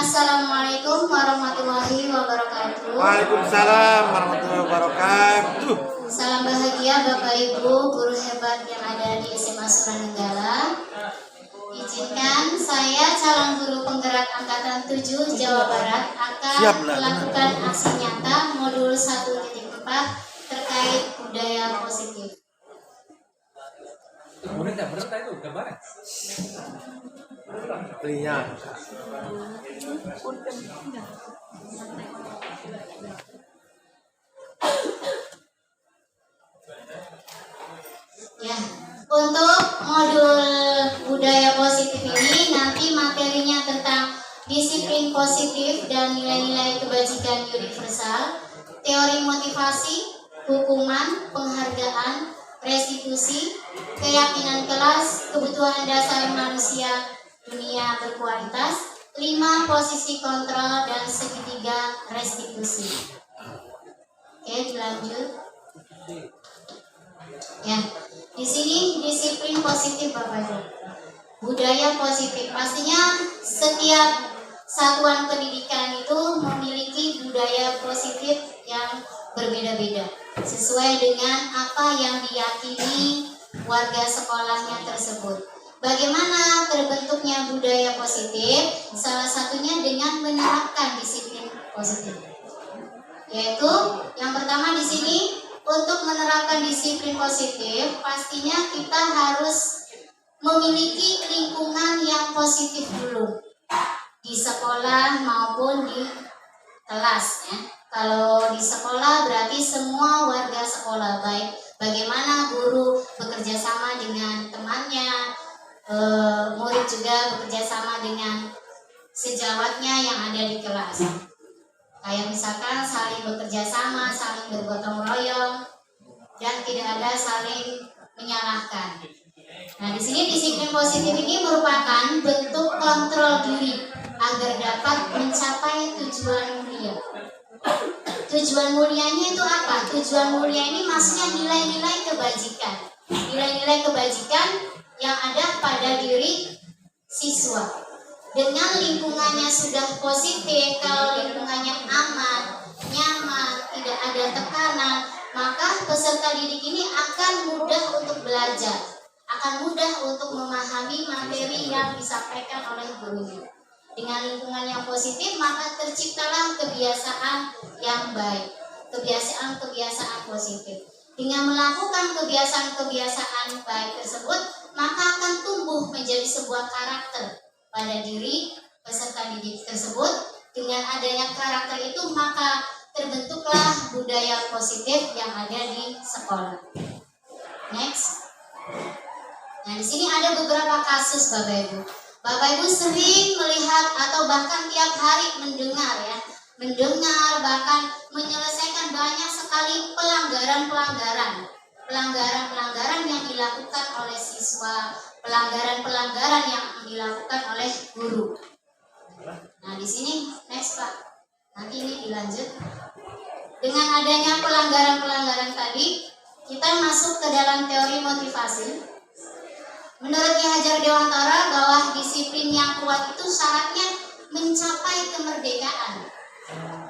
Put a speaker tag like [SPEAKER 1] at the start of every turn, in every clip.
[SPEAKER 1] Assalamualaikum warahmatullahi wabarakatuh.
[SPEAKER 2] Waalaikumsalam warahmatullahi wabarakatuh.
[SPEAKER 1] Salam bahagia Bapak Ibu guru hebat yang ada di SMA Suranenggala. Izinkan saya calon guru penggerak angkatan 7 Jawa Barat akan melakukan aksi nyata modul 1.4 terkait budaya positif.
[SPEAKER 3] Itu gambar.
[SPEAKER 2] Lihat.
[SPEAKER 1] Ya, untuk modul budaya positif ini nanti materinya tentang disiplin positif dan nilai-nilai kebajikan universal, teori motivasi, hukuman, penghargaan, restitusi, keyakinan kelas, kebutuhan dasar manusia dunia berkualitas, 5 posisi kontrol dan segitiga restitusi. Oke, dilanjut. Ya, di sini disiplin positif Bapak Ibu. Budaya positif pastinya setiap satuan pendidikan itu memiliki budaya positif yang berbeda-beda sesuai dengan apa yang diyakini warga sekolahnya tersebut. Bagaimana terbentuknya budaya positif? Salah satunya dengan menerapkan disiplin positif. Yaitu yang pertama di sini untuk menerapkan disiplin positif, pastinya kita harus memiliki lingkungan yang positif dulu di sekolah maupun di kelas ya. Kalau di sekolah berarti semua warga sekolah, baik bagaimana guru bekerja sama dengan temannya, murid juga bekerja sama dengan sejawatnya yang ada di kelas. Kayak misalkan saling bekerja sama, saling bergotong royong, dan tidak ada saling menyalahkan. Nah, di sini disiplin positif ini merupakan bentuk kontrol diri agar dapat mencapai tujuan mulia. Tujuan mulianya itu apa? Tujuan mulia ini maksudnya nilai-nilai kebajikan. Nilai-nilai kebajikan yang ada pada diri siswa. Dengan lingkungannya sudah positif, kalau lingkungannya aman, nyaman, tidak ada tekanan, maka peserta didik ini akan mudah untuk belajar, akan mudah untuk memahami materi yang disampaikan oleh gurunya. Dengan lingkungan yang positif, maka terciptalah kebiasaan yang baik, kebiasaan-kebiasaan positif. Dengan melakukan kebiasaan-kebiasaan baik tersebut, maka akan tumbuh menjadi sebuah karakter pada diri peserta didik tersebut. Dengan adanya karakter itu, maka terbentuklah budaya positif yang ada di sekolah. Next. Nah, di sini ada beberapa kasus Bapak Ibu. Bapak Ibu sering melihat atau bahkan tiap hari mendengar bahkan menyelesaikan banyak sekali pelanggaran yang dilakukan oleh siswa, pelanggaran yang dilakukan oleh guru. Nah, di sini next Pak. Nanti ini dilanjut. Dengan adanya pelanggaran tadi, kita masuk ke dalam teori motivasi. Menurut Ki Hajar Dewantara bahwa disiplin yang kuat itu syaratnya mencapai kemerdekaan.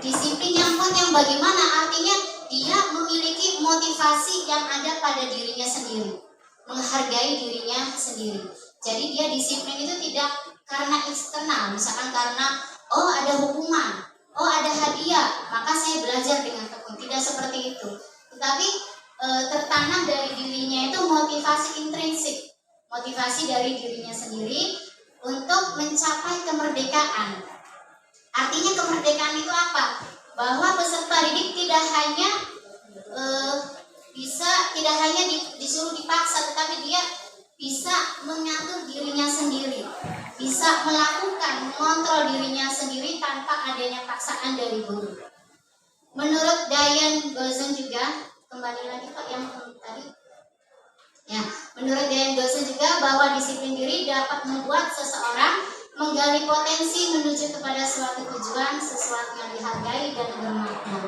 [SPEAKER 1] Disiplin yang kuat yang bagaimana? Artinya dia memiliki motivasi yang ada pada dirinya sendiri, menghargai dirinya sendiri. Jadi dia disiplin itu tidak karena eksternal, misalkan karena ada hukuman, ada hadiah, maka saya belajar dengan tekun. Tidak seperti itu. Tetapi tertanam dari dirinya itu motivasi intrinsik. Motivasi dari dirinya sendiri untuk mencapai kemerdekaan. Artinya kemerdekaan itu apa? Bahwa peserta didik tidak hanya disuruh dipaksa, tetapi dia bisa mengatur dirinya sendiri, bisa melakukan, mengontrol dirinya sendiri tanpa adanya paksaan dari guru. Menurut Diane Gozan juga, kembali lagi Pak yang tadi. Ya, menurut Diane Gozan juga bahwa disiplin diri dapat membuat seseorang menggali potensi menuju kepada suatu tujuan, sesuatu yang dihargai dan bermakna.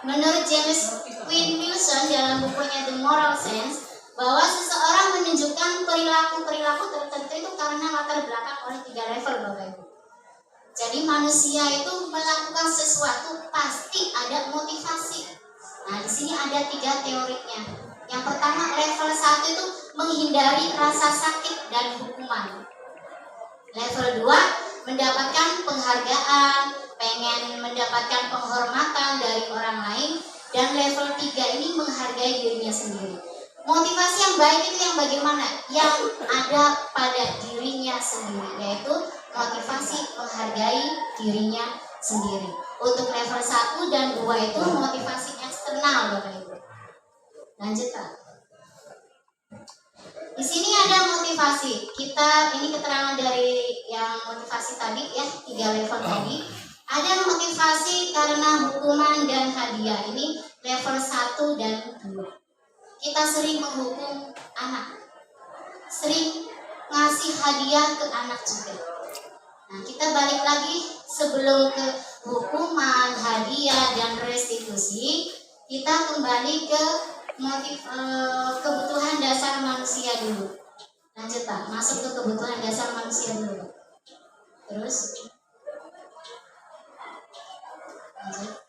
[SPEAKER 1] Menurut James Quinn Wilson dalam bukunya The Moral Sense, bahwa seseorang menunjukkan perilaku-perilaku tertentu itu karena latar belakang oleh 3 level Bapak Ibu. Jadi manusia itu melakukan sesuatu pasti ada motivasi. Nah, di sini ada 3 teorinya. Yang pertama, level 1 itu menghindari rasa sakit dan hukuman. Level 2, mendapatkan penghargaan, pengen mendapatkan penghormatan dari orang lain. Dan level 3 ini menghargai dirinya sendiri. Motivasi yang baik itu yang bagaimana? Yang ada pada dirinya sendiri, yaitu motivasi menghargai dirinya sendiri. Untuk level 1 dan 2 itu motivasi eksternal, Bapak Ibu. Lanjut, Pak. Di sini ada motivasi. Ini keterangan dari yang motivasi tadi ya, 3 level tadi. Ada motivasi karena hukuman dan hadiah. Ini level 1 dan 2. Kita sering menghukum anak, sering ngasih hadiah ke anak juga. Nah, kita balik lagi sebelum ke hukuman, hadiah, dan restitusi, kita kembali ke kebutuhan dasar manusia dulu. Lanjut, Pak, masuk ke kebutuhan dasar manusia dulu. Terus lanjut.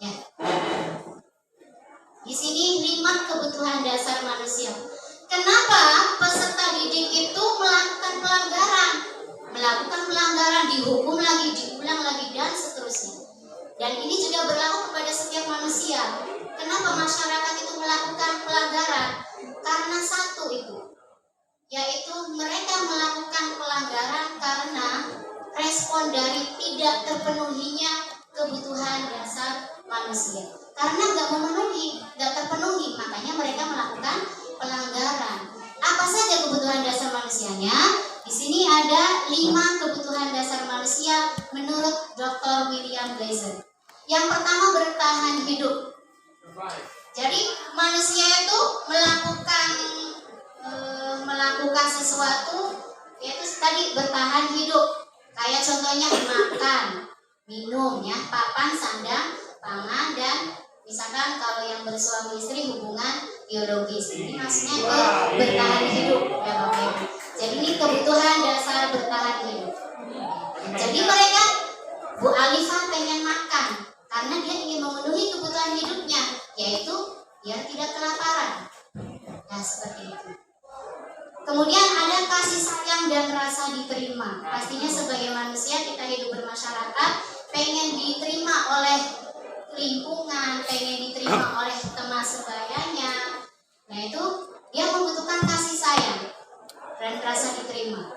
[SPEAKER 1] Ya. Di sini 5 kebutuhan dasar manusia. Kenapa peserta didik itu melakukan pelanggaran, dihukum lagi, diulang lagi, dan seterusnya. Dan ini juga berlaku kepada setiap manusia. Kenapa masyarakat itu melakukan pelanggaran? Karena satu itu, yaitu mereka melakukan pelanggaran karena respon dari tidak terpenuhinya kebutuhan dasar manusia. Karena nggak terpenuhi, makanya mereka melakukan pelanggaran. Apa saja kebutuhan dasar manusianya? Di sini ada 5 kebutuhan dasar manusia menurut Dr. William Blazer. Yang pertama, bertahan hidup. Jadi manusia itu melakukan sesuatu, yaitu tadi bertahan hidup. Kayak contohnya makan, minum, ya, papan, sandang, pangan, dan misalkan kalau yang bersuami istri hubungan biologis. Ini maksudnya itu bertahan hidup, ya Bapak Ibu. Jadi ini kebutuhan dasar bertahan hidup. Jadi mereka, Bu Alifah pengen makan karena dia ingin memenuhi kebutuhan hidupnya, yaitu biar tidak kelaparan. Nah, seperti itu. Kemudian ada kasih sayang dan rasa diterima. Pastinya sebagai manusia kita hidup bermasyarakat, pengen diterima oleh lingkungan, pengen diterima oleh teman sebayanya. Nah, itu dia membutuhkan kasih sayang dan rasa diterima.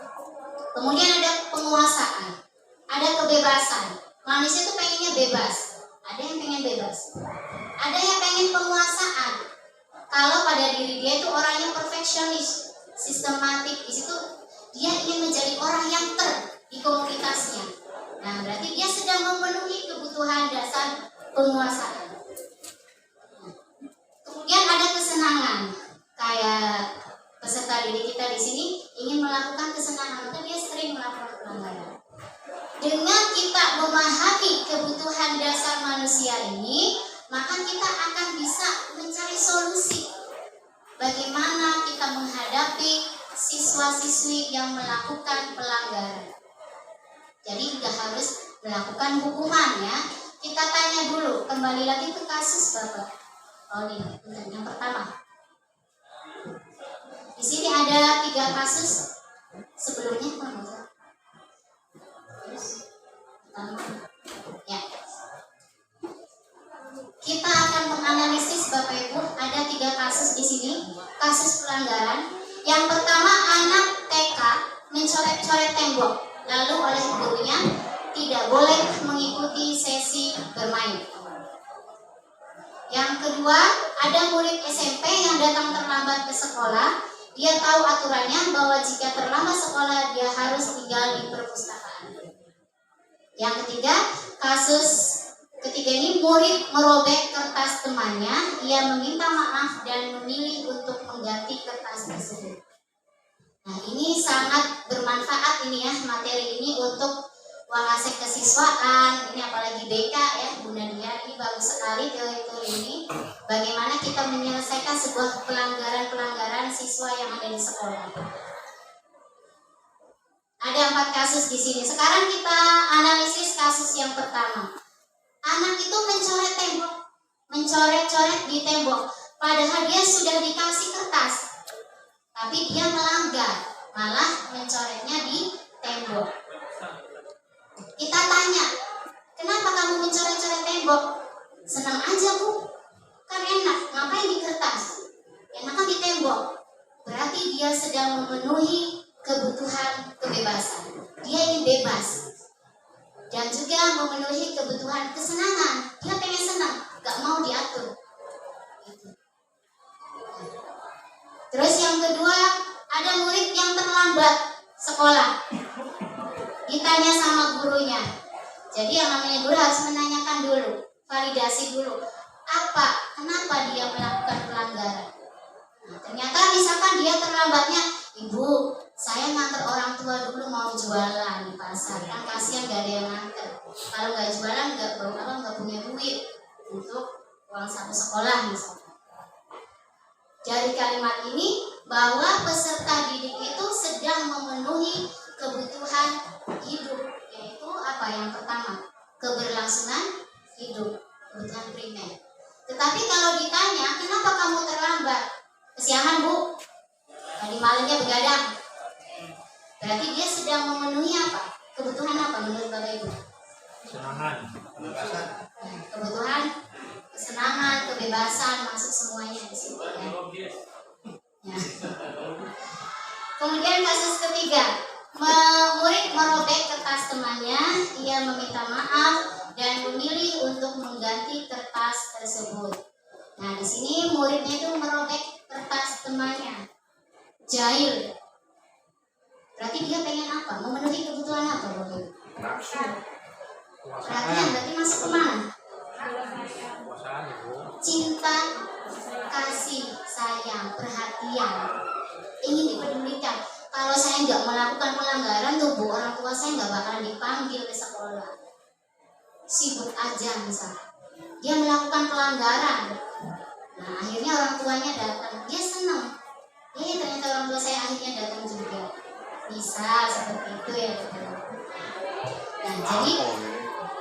[SPEAKER 1] Kemudian ada penguasaan, ada kebebasan. Manusia itu pengennya bebas. Ada yang pengen bebas, ada yang pengen penguasaan. Kalau pada diri dia itu orangnya perfeksionis, sistematik, di situ dia ingin menjadi orang yang di komunitasnya. Nah, berarti dia sedang memenuhi kebutuhan dasar penguasaan. Kemudian ada kesenangan, kayak peserta didik kita di sini ingin melakukan kesenangan, maka dia sering melakukan pelanggaran. Dengan kita memahami kebutuhan dasar manusia ini, maka kita akan bisa mencari solusi bagaimana kita menghadapi siswa-siswi yang melakukan pelanggaran. Jadi nggak harus melakukan hukuman, ya. Kita tanya dulu, kembali lagi ke kasus Bapak Oli. Yang pertama, di sini ada 3 kasus sebelumnya, ya. Kita akan menganalisis Bapak Ibu, ada 3 kasus di sini, kasus pelanggaran. Yang pertama, anak TK mencoret-coret tembok, lalu oleh gurunya tidak boleh mengikuti sesi bermain. Yang kedua, ada murid SMP yang datang terlambat ke sekolah. Dia tahu aturannya bahwa jika terlambat sekolah dia harus tinggal di perpustakaan. Yang ketiga, kasus ketiga ini murid merobek kertas temannya. Ia meminta maaf dan memilih untuk mengganti kertas tersebut. Nah, ini sangat bermanfaat ini ya, materi ini untuk Wangasek kesiswaan, ini apalagi BK ya Bu Nadia, ini bagus sekali teori ini. Bagaimana kita menyelesaikan sebuah pelanggaran-pelanggaran siswa yang ada di sekolah. Ada 4 kasus di sini. Sekarang kita analisis kasus yang pertama. Anak itu mencoret tembok, mencoret-coret di tembok. Padahal dia sudah dikasih kertas, tapi dia melanggar, malah mencoretnya di tembok. Kita tanya, kenapa kamu mencoret-coret tembok? Senang aja bu, kan enak, ngapain di kertas? Enakan di tembok. Berarti dia sedang memenuhi kebutuhan kebebasan. Dia ingin bebas dan juga memenuhi kebutuhan kesenangan. Dia pengen senang, gak mau diatur. Gitu. Terus yang kedua, ada murid yang terlambat sekolah. Ditanya sama gurunya. Jadi yang namanya guru harus menanyakan dulu, validasi dulu. Kenapa dia melakukan pelanggaran? Nah, ternyata misalkan dia terlambatnya, ibu, saya nganter orang tua dulu mau jualan di pasar, kan kasihan gak ada yang nganter. Kalau nggak jualan nggak punya duit untuk uang satu sekolah misalnya. Dari kalimat ini bahwa peserta didik itu sedang memenuhi kebutuhan hidup, yaitu apa yang pertama, keberlangsungan hidup, kebutuhan primer. Tetapi kalau ditanya, kenapa kamu terlambat? Kesiangan bu, tadi malamnya begadang. Berarti dia sedang memenuhi apa? Kebutuhan apa menurut Bapak Ibu?
[SPEAKER 2] Kesenangan, kebebasan.
[SPEAKER 1] Kebutuhan, kesenangan, kebebasan, masuk semuanya di situ ya. Ya. Kemudian kasus ketiga, murid merobek kertas temannya, ia meminta maaf dan memilih untuk mengganti kertas tersebut. Nah di sini muridnya itu merobek kertas temannya, jahil. Berarti dia pengen apa? Memenuhi kebutuhan apa, Bapak? Perhatian berarti masuk kemana? Cinta, kasih, sayang, perhatian, ingin dipedulikan. Kalau saya nggak melakukan pelanggaran tuh bu, orang tua saya nggak bakalan dipanggil ke sekolah. Sibuk aja misalnya. Dia melakukan pelanggaran. Nah akhirnya orang tuanya datang, dia senang. Ternyata orang tua saya akhirnya datang juga. Bisa seperti itu ya. Nah jadi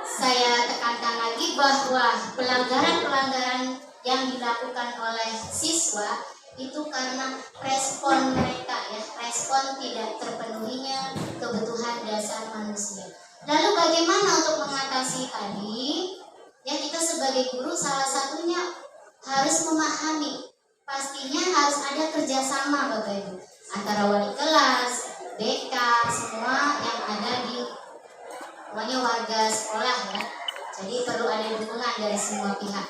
[SPEAKER 1] saya tekankan lagi bahwa pelanggaran-pelanggaran yang dilakukan oleh siswa itu karena respon mereka ya, respon tidak terpenuhinya kebutuhan dasar manusia. Lalu bagaimana untuk mengatasi tadi? Ya kita sebagai guru salah satunya harus memahami, pastinya harus ada kerjasama Bapak Ibu antara wali kelas, BK, semua yang ada di semuanya warga sekolah ya. Jadi perlu ada dukungan dari semua pihak.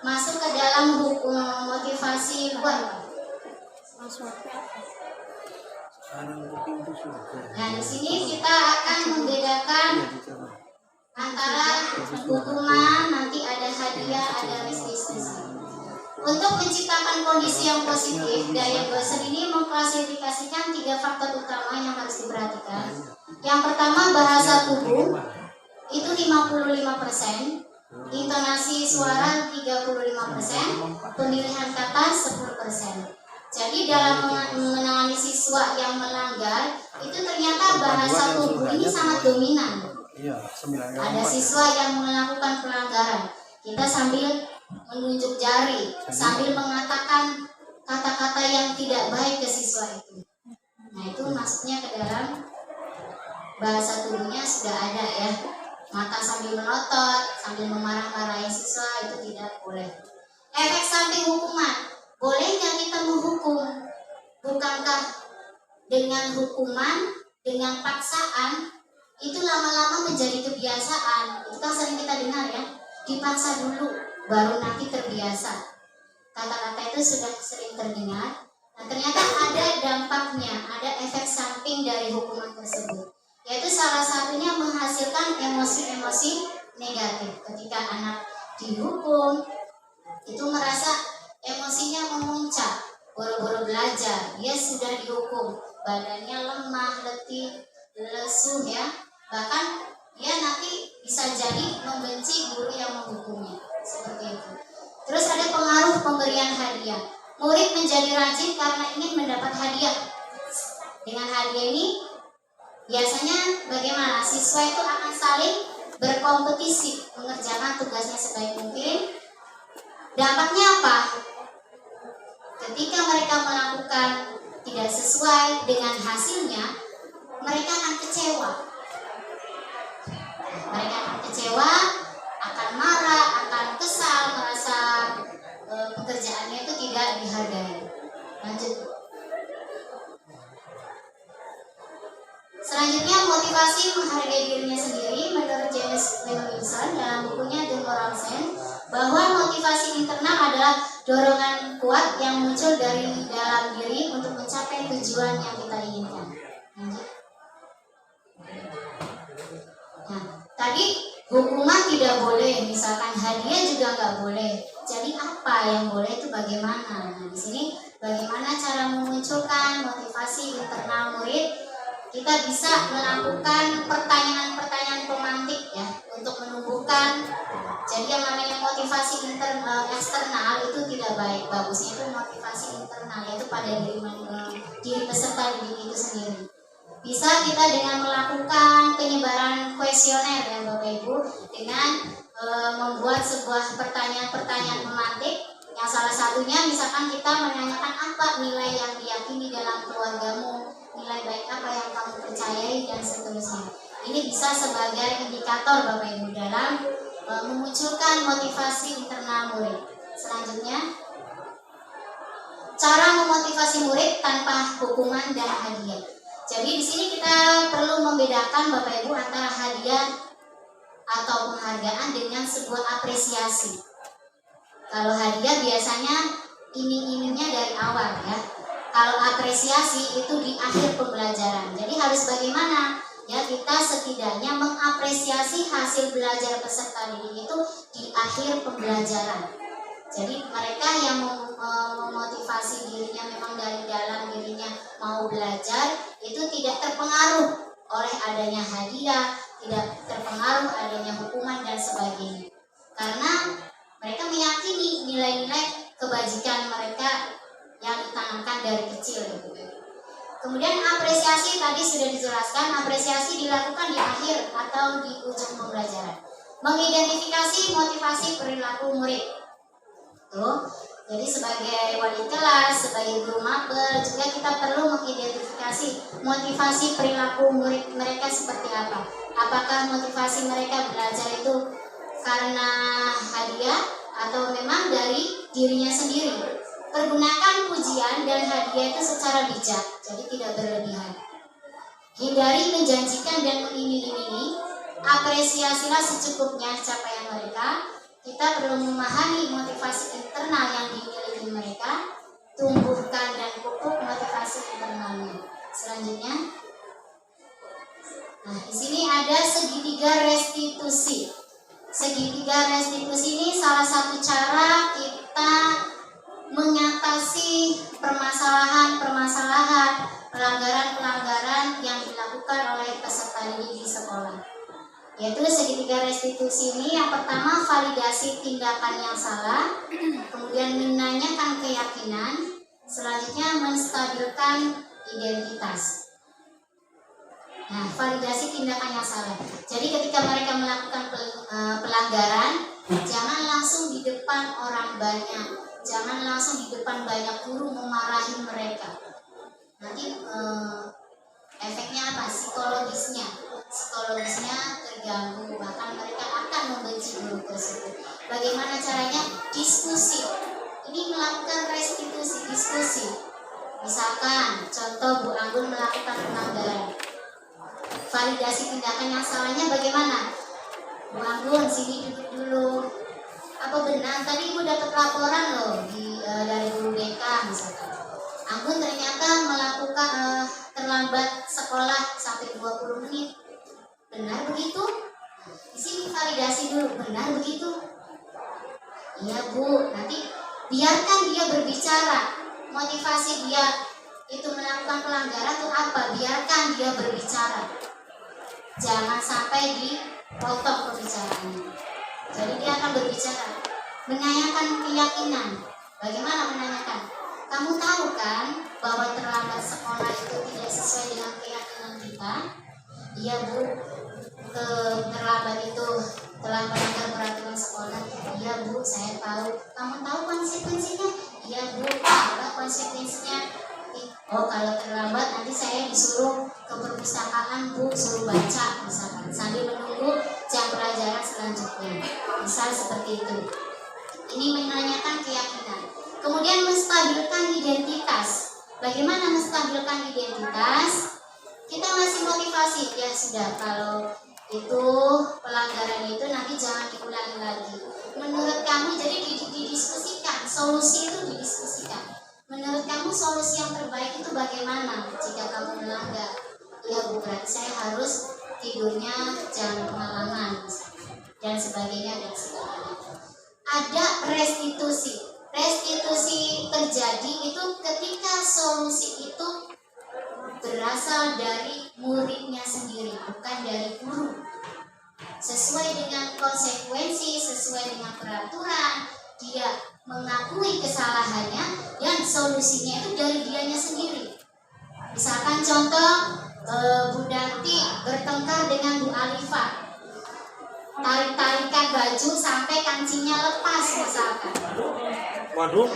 [SPEAKER 1] Masuk ke dalam hukum motivasi luar. Nah di sini kita akan membedakan antara hukuman, nanti ada hadiah, ada restitusi. Untuk menciptakan kondisi yang positif, daya Gosser ini mengklasifikasikan 3 faktor utama yang harus diperhatikan. Yang pertama bahasa tubuh itu 55%, intonasi suara 35%, pemilihan kata 10%. Jadi dalam menangani siswa yang melanggar itu ternyata bahasa tubuh ini sangat dominan. Ada siswa yang melakukan pelanggaran, kita sambil menunjuk jari, sambil mengatakan kata-kata yang tidak baik ke siswa itu. Nah itu masuknya ke dalam bahasa tubuhnya sudah ada ya. Mata sambil melotot, sambil memarah-marahi siswa itu tidak boleh. Efek samping hukuman, boleh nggak kita menghukum? Bukankah dengan hukuman, dengan paksaan itu lama-lama menjadi kebiasaan? Itu kan sering kita dengar ya, dipaksa dulu baru nanti terbiasa. Kata-kata itu sudah sering terdengar. Nah ternyata ada dampaknya, ada efek samping dari hukuman tersebut, yaitu salah satunya menghasilkan emosi-emosi negatif. Ketika anak dihukum itu merasa emosinya memuncak, boro-boro belajar, dia sudah dihukum, badannya lemah, letih, lesu ya, bahkan dia nanti bisa jadi membenci guru yang menghukumnya, seperti itu. Terus ada pengaruh pemberian hadiah. Murid menjadi rajin karena ingin mendapat hadiah. Dengan hadiah ini biasanya bagaimana? Siswa itu akan saling berkompetisi mengerjakan tugasnya sebaik mungkin. Dampaknya apa? Ketika mereka melakukan tidak sesuai dengan hasilnya, mereka akan kecewa. Mereka akan kecewa, akan marah, akan kesal, merasa pekerjaannya itu tidak dihargai. Lanjut. Selanjutnya, motivasi menghargai dirinya sendiri. Menurut James Wilson dalam bukunya The Moral Sense, bahwa motivasi internal adalah dorongan kuat yang muncul dari dalam diri untuk mencapai tujuan yang kita inginkan. Lanjut. Nah, tadi hukuman tidak boleh, misalkan hadiah juga nggak boleh. Jadi apa yang boleh itu bagaimana? Nah, di sini bagaimana cara memunculkan motivasi internal murid? Kita bisa melakukan pertanyaan-pertanyaan pemantik ya untuk menumbuhkan. Jadi yang namanya motivasi eksternal itu tidak baik. Bagusnya itu motivasi internal, yaitu pada diri peserta didik itu sendiri. Bisa kita dengan melakukan penyebaran kuesioner ya Bapak Ibu, dengan membuat sebuah pertanyaan-pertanyaan pemantik yang salah satunya misalkan kita menanyakan apa nilai yang diyakini dalam keluargamu, nilai baik apa yang kamu percayai, dan seterusnya. Ini bisa sebagai indikator Bapak Ibu dalam memunculkan motivasi internal murid. Selanjutnya, cara memotivasi murid tanpa hukuman dan hadiah. Jadi di sini kita perlu membedakan Bapak Ibu antara hadiah atau penghargaan dengan sebuah apresiasi. Kalau hadiah biasanya iming-imingnya dari awal ya. Kalau apresiasi itu di akhir pembelajaran. Jadi harus bagaimana? Ya, kita setidaknya mengapresiasi hasil belajar peserta didik itu di akhir pembelajaran. Jadi mereka yang memotivasi dirinya memang dari dalam dirinya mau belajar, itu tidak terpengaruh oleh adanya hadiah, tidak terpengaruh adanya hukuman dan sebagainya. Karena mereka meyakini nilai-nilai kebajikan mereka yang ditanamkan dari kecil. Kemudian apresiasi tadi sudah dijelaskan, apresiasi dilakukan di akhir atau di ujung pembelajaran. Mengidentifikasi motivasi perilaku murid. Tuh, jadi sebagai wali kelas, sebagai guru mapel juga kita perlu mengidentifikasi motivasi perilaku murid mereka seperti apa. Apakah motivasi mereka belajar itu karena hadiah atau memang dari dirinya sendiri. Pergunakan pujian dan hadiah itu secara bijak, jadi tidak berlebihan. Hindari menjanjikan dan mengiming-imingi. Apresiasilah secukupnya capaian mereka. Kita perlu memahami motivasi internal yang dimiliki mereka. Tumbuhkan dan pupuk motivasi internalnya. Selanjutnya, nah di sini ada segitiga restitusi. Segitiga restitusi ini salah satu cara kita mengatasi permasalahan-permasalahan, pelanggaran-pelanggaran yang dilakukan oleh peserta didik di sekolah. Yaitu segitiga restitusi ini, yang pertama validasi tindakan yang salah, kemudian menanyakan keyakinan, selanjutnya menstabilkan identitas. Nah, validasi tindakan yang salah. Jadi ketika mereka melakukan pelanggaran, jangan langsung di depan orang banyak. Jangan langsung di depan banyak guru memarahi mereka. Nanti efeknya apa? Psikologisnya terganggu, bahkan mereka akan membenci guru tersebut. Bagaimana caranya? Diskusi. Ini melakukan restitusi, diskusi. Misalkan, contoh Bu Anggun melakukan pelanggaran. Validasi tindakan yang salahnya bagaimana? Bu Anggun, sini duduk dulu. Apa benar tadi Ibu dapat laporan loh dari guru BK misalkan. Anggun ternyata melakukan terlambat sekolah sampai 20 menit. Benar begitu? Di sini validasi dulu, benar begitu? Iya Bu, nanti biarkan dia berbicara. Motivasi dia itu melakukan pelanggaran itu apa? Biarkan dia berbicara. Jangan sampai dipotong pembicaraannya. Jadi dia akan berbicara, menanyakan keyakinan. Bagaimana menanyakan? Kamu tahu kan bahwa terlambat sekolah itu tidak sesuai dengan keyakinan kita? Iya Bu, terlambat itu telah melanggar peraturan sekolah. Iya Bu, saya tahu. Kamu tahu konsekuensinya? Iya Bu, apa konsekuensinya? Oh, kalau terlambat nanti saya disuruh ke perpustakaan Bu, suruh baca misalkan sambil menunggu jam pelajaran selanjutnya. Misal seperti itu. Ini menanyakan keyakinan. Kemudian menstabilkan identitas. Bagaimana menstabilkan identitas? Kita ngasih motivasi, ya sudah, kalau itu pelanggaran itu nanti jangan diulangi lagi. Menurut kamu, jadi didiskusikan, solusi itu didiskusikan. Menurut kamu solusi yang terbaik itu bagaimana jika kamu melanggar? Ya Bu, berarti saya harus tidurnya jangan kemalaman dan sebagainya dan sebagainya. Ada restitusi. Restitusi terjadi itu ketika solusi itu berasal dari muridnya sendiri, bukan dari guru. Sesuai dengan konsekuensi, sesuai dengan peraturan, dia mengakui kesalahannya dan solusinya itu dari dianya sendiri. Misalkan contoh, Bu Danti bertengkar dengan Bu Alifah, tarik-tarikan baju sampai kancingnya lepas misalkan.
[SPEAKER 2] Waduh.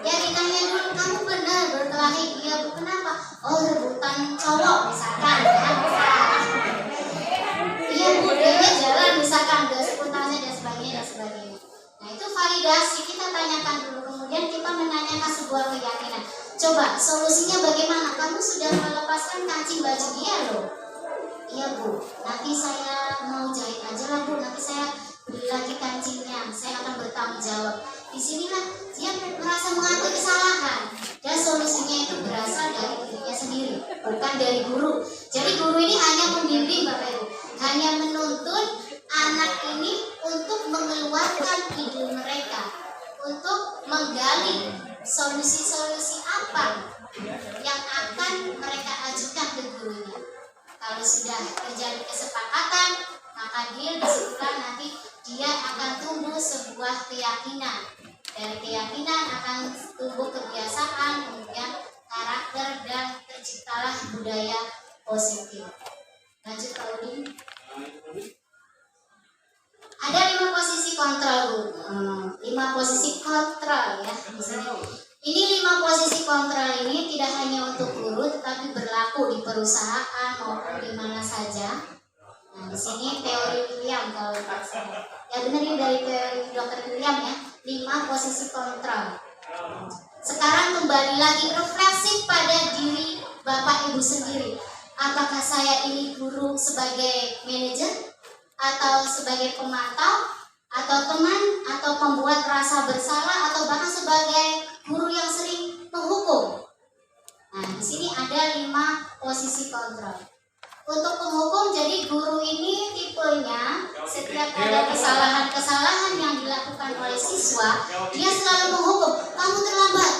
[SPEAKER 1] Ya ditanya dulu, kamu benar berkelahi? Iya Bu, kenapa? Oh, rebutan cowok misalkan, kan? Iya Bu, dia jalan misalkan, gak spontannya dan sebagainya dan sebagainya. Nah itu validasi, kita tanyakan dulu, kemudian kita menanyakan sebuah keyakinan. Coba solusinya bagaimana? Kamu sudah melepaskan kancing baju dia loh. Iya Bu, nanti saya mau jahit aja lah Bu, nanti saya beli lagi kancingnya, saya akan bertanggung jawab. Di sinilah dia merasa mengakui kesalahan dan solusinya itu berasal dari dirinya sendiri, bukan dari guru. Jadi guru ini hanya membimbing Bapak Ibu, hanya menuntun anak ini untuk mengeluarkan ide mereka, untuk menggali solusi-solusi apa yang akan mereka ajukan ke gurunya. Kalau sudah terjadi kesepakatan, maka disitulah nanti dia akan tumbuh sebuah keyakinan. Dari keyakinan akan tumbuh kebiasaan, kemudian karakter, dan terciptalah budaya positif. Lanjut Pak Udin. Ada 5 posisi kontrol Bu. 5 posisi kontrol ya. Ini 5 posisi kontrol ini tidak hanya untuk guru, tetapi berlaku di perusahaan maupun di mana saja. Nah, di sini teori William kalau ya benar ini dari teori Dr. William ya. 5 posisi kontrol. Sekarang kembali lagi refleksi pada diri Bapak Ibu sendiri. Apakah saya ini guru sebagai manajer, atau sebagai pemantau, atau teman, atau pembuat rasa bersalah, atau bahkan sebagai guru yang sering menghukum? Nah, di sini ada 5 posisi kontrol. Untuk penghukum, jadi guru ini tipenya setiap ada kesalahan-kesalahan yang dilakukan oleh siswa, dia selalu menghukum. Kamu terlambat,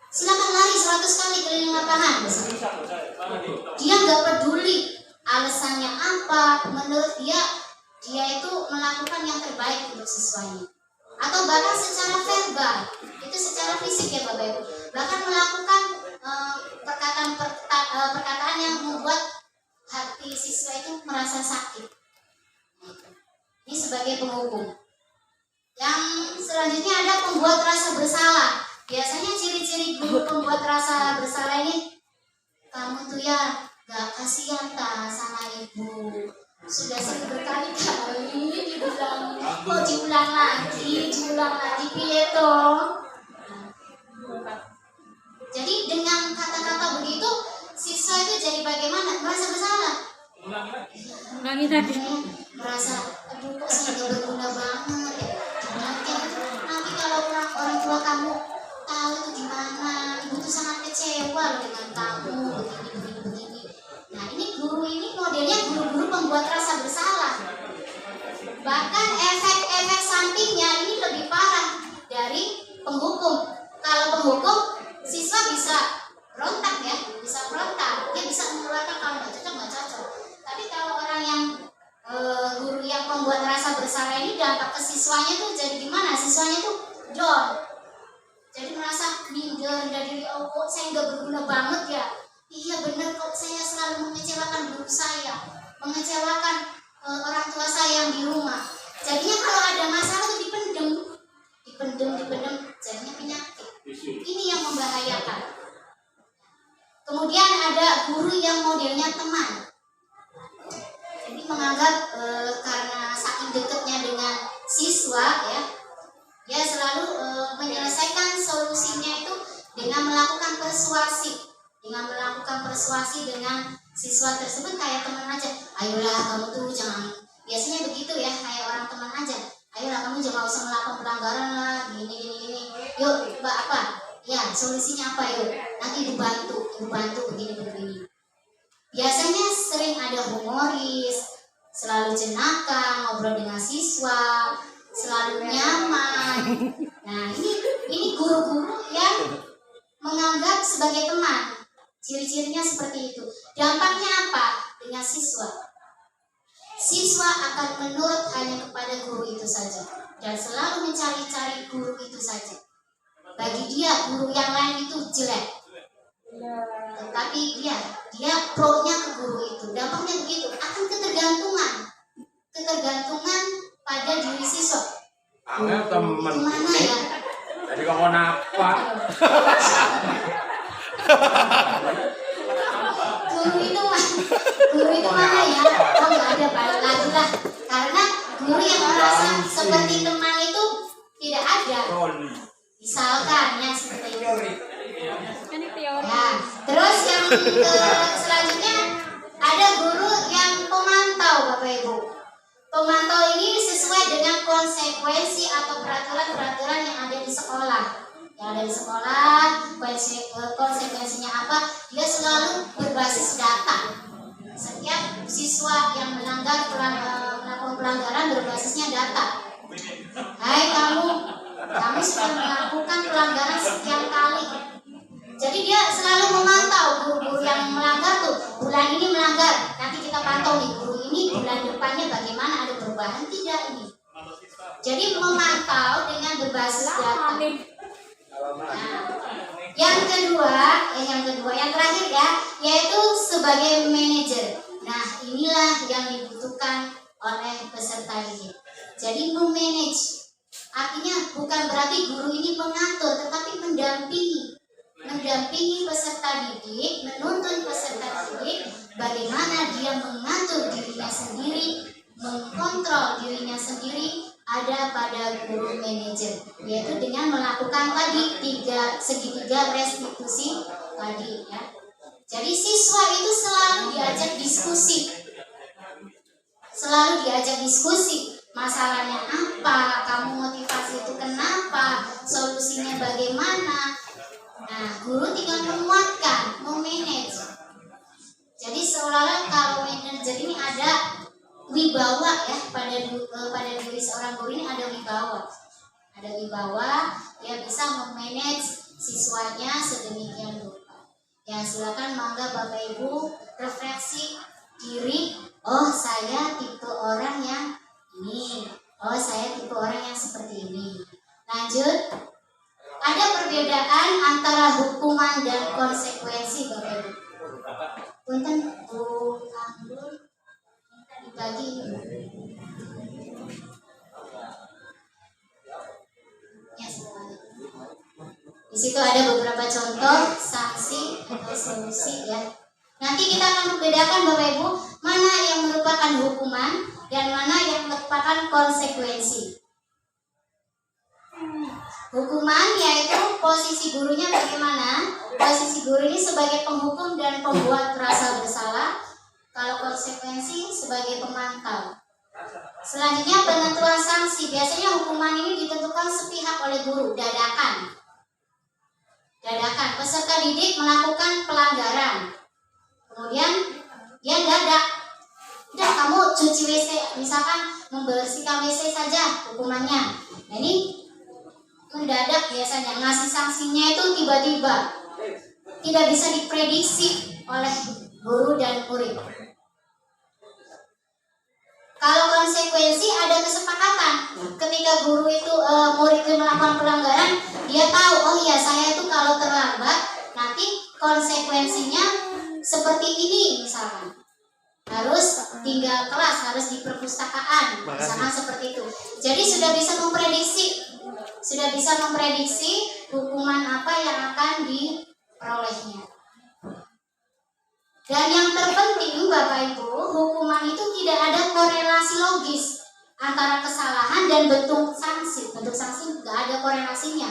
[SPEAKER 1] silakan lari 100 kali keliling lapangan. Dia nggak peduli alasannya apa, menurut dia itu melakukan yang terbaik untuk siswanya. Atau bahkan secara verbal, itu secara fisik ya Bapak Ibu, bahkan melakukan perkataan yang membuat hati siswa itu merasa sakit. Ini sebagai penghukum. Yang selanjutnya ada pembuat rasa bersalah. Biasanya ciri-ciri guru pembuat rasa bersalah ini, kamu tuh ya gak kasihan tak sama ibu, sudah sering berkali-kali dibilang, kok diulang lagi piye toh. Jadi dengan kata-kata begitu, siswa itu jadi bagaimana? Merasa bersalah.
[SPEAKER 3] Ulangi tadi.
[SPEAKER 1] Merasa, aduh kok saya gak berguna banget ya. Nanti kalau orang tua kamu tahu itu gimana, ibu tuh sangat kecewa loh dengan kamu, begini. Nah ini guru ini modelnya guru-guru pembuat rasa bersalah. Bahkan efek-efek sampingnya ini lebih parah dari penghukum. Kalau penghukum, siswa bisa berontak ya, bisa berontak, dia bisa mengeluarkan kalau nggak cocok. Tapi kalau orang yang guru yang pembuat rasa bersalah ini, dampak ke siswanya tuh jadi gimana? Siswanya tuh down, jadi merasa minder dari diri, oh kok saya nggak berguna banget ya. Iya benar, kok saya selalu mengecewakan guru saya. mengecewakan orang tua saya yang di rumah. Jadinya kalau ada masalah itu dipendem, jadinya penyakit. Ini yang membahayakan. Kemudian ada guru yang modelnya teman. Jadi menganggap karena saking dekatnya dengan siswa ya, dia selalu menyelesaikan solusinya itu dengan melakukan persuasi. Dengan siswa tersebut kayak teman aja. Ayolah kamu tuh jangan, biasanya begitu ya, kayak orang teman aja. Ayolah kamu jangan usah melakukan pelanggaran lah, gini. Yuk, Mbak apa? Ya, solusinya apa yuk? Nanti dibantu begini. Biasanya sering ada humoris, selalu jenaka, ngobrol dengan siswa, selalu nyaman. Nah, ini guru-guru yang menganggap sebagai teman. Ciri-cirinya seperti itu. Dampaknya apa dengan siswa? Siswa akan menurut hanya kepada guru itu saja dan selalu mencari-cari guru itu saja. Bagi dia guru yang lain itu jelek, tetapi dia pro-nya ke guru itu. Dampaknya begitu, akan ketergantungan pada diri siswa. Gimana ya?
[SPEAKER 2] Jadi kamu apa?
[SPEAKER 1] Guru itu mana ya? Oh nggak ada, balik lagi lah. Karena guru yang merasa seperti teman itu tidak ada. Misalkan ya seperti itu. Nah, terus yang selanjutnya ada guru yang pemantau, Bapak Ibu. Pemantau ini sesuai dengan konsekuensi atau peraturan-peraturan yang ada di sekolah. Konsekuensinya apa? Dia selalu berbasis data. Setiap siswa yang melakukan pelanggaran berbasisnya data. Hai kamu sudah melakukan pelanggaran sekian kali. Jadi dia selalu memantau guru-guru yang melanggar tuh. Bulan ini melanggar, nanti kita pantau nih guru ini bulan depannya bagaimana, ada perubahan tidak ini. Jadi memantau dengan berbasis data. Nah, yang terakhir ya, yaitu sebagai manajer. Nah, inilah yang dibutuhkan oleh peserta didik. Jadi memanage, artinya bukan berarti guru ini mengatur, tetapi mendampingi peserta didik, menuntun peserta didik bagaimana dia mengatur dirinya sendiri, mengkontrol dirinya sendiri. Ada pada guru manajer, yaitu dengan melakukan tadi segitiga restitusi tadi ya. Jadi siswa itu selalu diajak diskusi, masalahnya apa, kamu motivasi itu kenapa, solusinya bagaimana. Nah, guru tinggal menguatkan, memanage. Jadi seolah-olah kalau manajer ini ada wibawa ya, pada diri seorang guru ini ada wibawa, dia bisa memanage siswanya sedemikian rupa. Ya silakan mangga Bapak Ibu refleksi diri. Oh saya tipe orang yang ini, oh saya tipe orang yang seperti ini. Lanjut, ada perbedaan antara hukuman dan konsekuensi Bapak Ibu. Punten Bu Anggur dibagi. Ya, di situ ada beberapa contoh sanksi atau solusi ya. Nanti kita akan membedakan Bapak Ibu mana yang merupakan hukuman dan mana yang merupakan konsekuensi. Hukuman yaitu posisi gurunya bagaimana? Posisi guru ini sebagai penghukum dan pembuat merasa bersalah. Kalau konsekuensi sebagai pemantau. Selanjutnya penentuan sanksi. Biasanya hukuman ini ditentukan sepihak oleh guru, dadakan. Peserta didik melakukan pelanggaran. Kemudian dia dadak. Udah kamu cuci WC, misalkan membersihkan WC saja hukumannya. Nah ini mendadak biasanya, ngasih sanksinya itu tiba-tiba. Tidak bisa diprediksi oleh guru dan murid. Kalau konsekuensi ada kesepakatan. Ketika guru itu murid itu melakukan pelanggaran, dia tahu oh iya saya itu kalau terlambat nanti konsekuensinya seperti ini misalkan. Harus tinggal kelas, harus di perpustakaan, misalnya seperti itu. Jadi sudah bisa memprediksi hukuman apa yang akan diperolehnya. Dan yang terpenting Bapak Ibu, hukuman itu tidak ada korelasi logis antara kesalahan dan bentuk sanksi. Bentuk sanksi nggak ada korelasinya.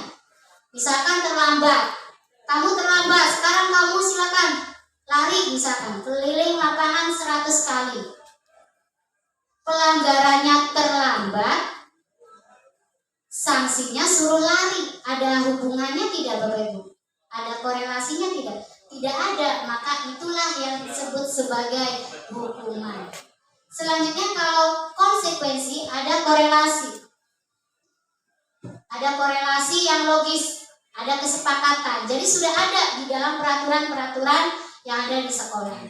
[SPEAKER 1] Misalkan terlambat, kamu terlambat, sekarang kamu silakan lari misalkan keliling lapangan 100 kali. Pelanggarannya terlambat, sanksinya suruh lari. Ada hubungannya tidak Bapak Ibu? Ada korelasinya tidak? Tidak ada, maka itulah yang disebut sebagai hukuman. Selanjutnya kalau konsekuensi ada korelasi. Ada korelasi yang logis, ada kesepakatan. Jadi sudah ada di dalam peraturan-peraturan yang ada di sekolah.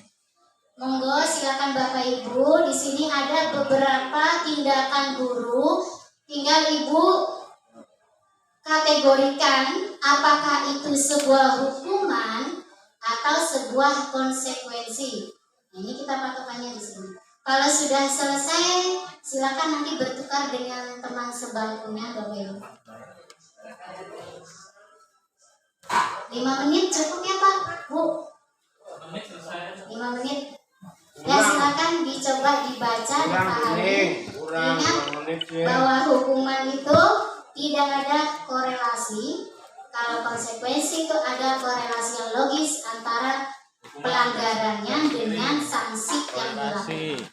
[SPEAKER 1] Monggo silakan Bapak Ibu, di sini ada beberapa tindakan guru. Tinggal Ibu kategorikan apakah itu sebuah hukuman atau sebuah konsekuensi. Ini kita patokannya di sini. Kalau sudah selesai, silakan nanti bertukar dengan teman sebangkunya Bapak Ibu. 5 menit cukup ya Pak, Bu? 5 menit. Ya silakan dicoba dibaca, dipahami. Ingat bahwa hukuman itu tidak ada korelasi. Kalau konsekuensi itu ada korelasi yang logis antara pelanggarannya dengan sanksi yang dilakukan.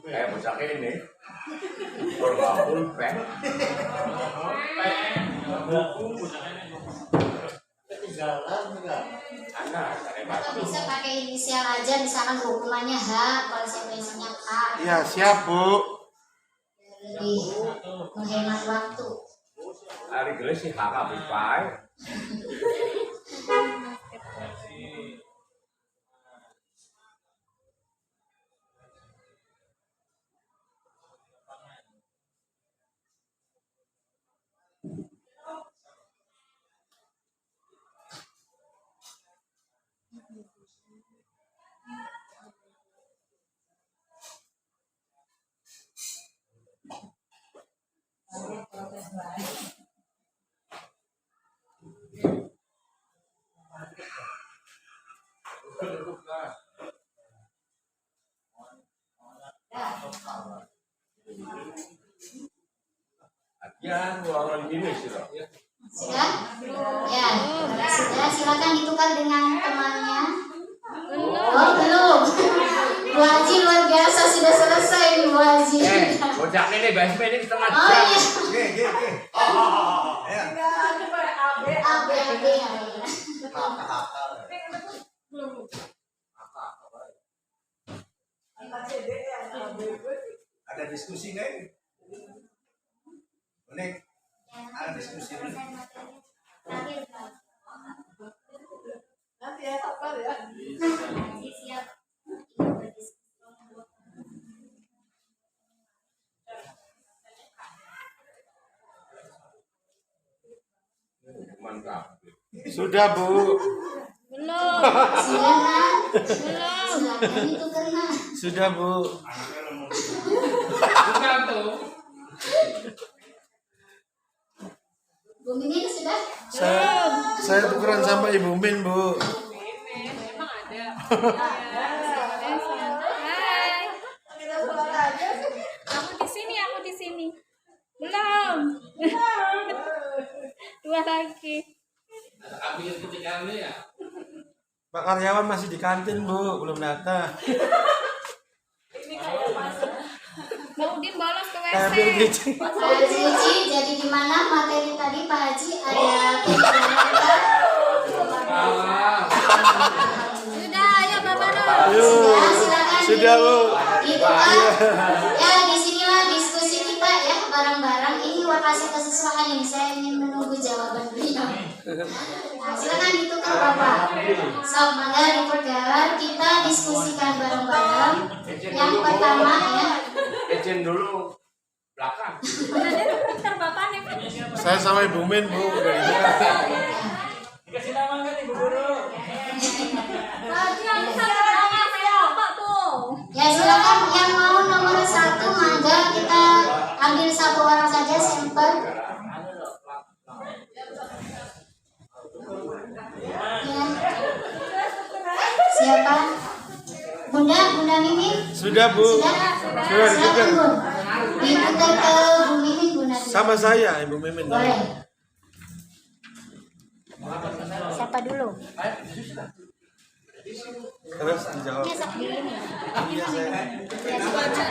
[SPEAKER 2] Kayak bocah ini. Pulpen.
[SPEAKER 1] Bisa pakai inisial aja, misalkan hukumannya H, konsekuensinya K.
[SPEAKER 4] Iya, siap Bu.
[SPEAKER 1] Lebih menghemat waktu.
[SPEAKER 2] Hari gelis sih haka bipai. Ya, orang gini sih loh.
[SPEAKER 1] Sudah? Ya, sudah. Silakan ditukar dengan temannya. Oh, belum. Bu Haji luar biasa, sudah selesai nih Bu Haji.
[SPEAKER 2] Bocah ini BSP ini setengah
[SPEAKER 1] Oh
[SPEAKER 2] jam.
[SPEAKER 1] iya. ABB ya.
[SPEAKER 5] Ada diskusi nggak ini? Unik. Ada diskusi ini.
[SPEAKER 1] Nanti ya, sabar ya. Siap.
[SPEAKER 2] Mantap.
[SPEAKER 4] Sudah Bu.
[SPEAKER 3] Belum.
[SPEAKER 1] Silakan.
[SPEAKER 3] Belum.
[SPEAKER 1] Silakan itu kena.
[SPEAKER 4] Sudah Bu.
[SPEAKER 2] Bukan tuh.
[SPEAKER 1] Bu Mimin sudah?
[SPEAKER 4] Saya tukeran sama Ibu Min Bu.
[SPEAKER 3] Hai. Aku di sini. Belum. Dua lagi.
[SPEAKER 4] Pak karyawan masih di kantin Bu, belum datang.
[SPEAKER 3] Mau dibolos ke
[SPEAKER 4] Kayak
[SPEAKER 3] WC.
[SPEAKER 4] Bill Gates.
[SPEAKER 1] Pak Haji, jadi gimana materi tadi Pak Haji ada pembicaraan?
[SPEAKER 3] Sudah, ayo Bapak dong.
[SPEAKER 1] Sudah, silakan.
[SPEAKER 4] Sudah Bu.
[SPEAKER 1] Itu kan. Ya, disinilah diskusi kita ya bareng-bareng. Ini lokasi kesesuaian ini. Saya ingin menunggu jawaban beliau. Nah, silakan ditukar Bapak. Sob, mangga dipegang. Kita diskusikan bareng-bareng. Yang pertama ya.
[SPEAKER 2] izin dulu belakang.
[SPEAKER 3] Mana dia pintar bapaknya.
[SPEAKER 4] Saya sama Ibu Min, Bu, udah dikasih.
[SPEAKER 6] Dikasih nama kan Ibu Guru?
[SPEAKER 3] Lagi aku sama siapa tuh?
[SPEAKER 1] Ya silakan yang mau nomor 1 mangga kita ambil 1 orang saja sampel. Ya. Siapa? Bunda Mimin?
[SPEAKER 4] Sudah, Bu.
[SPEAKER 1] Sudah?
[SPEAKER 4] Sudah
[SPEAKER 1] Silakan
[SPEAKER 4] ditukar.
[SPEAKER 1] Bu. Diputar ke Bu Mimin, Bunda.
[SPEAKER 4] Sama saya, Ibu Mimin.
[SPEAKER 1] Boleh. Siapa dulu?
[SPEAKER 4] Terus dijawab.
[SPEAKER 1] Masak di ini.
[SPEAKER 4] Iya, saya.
[SPEAKER 1] Saya masak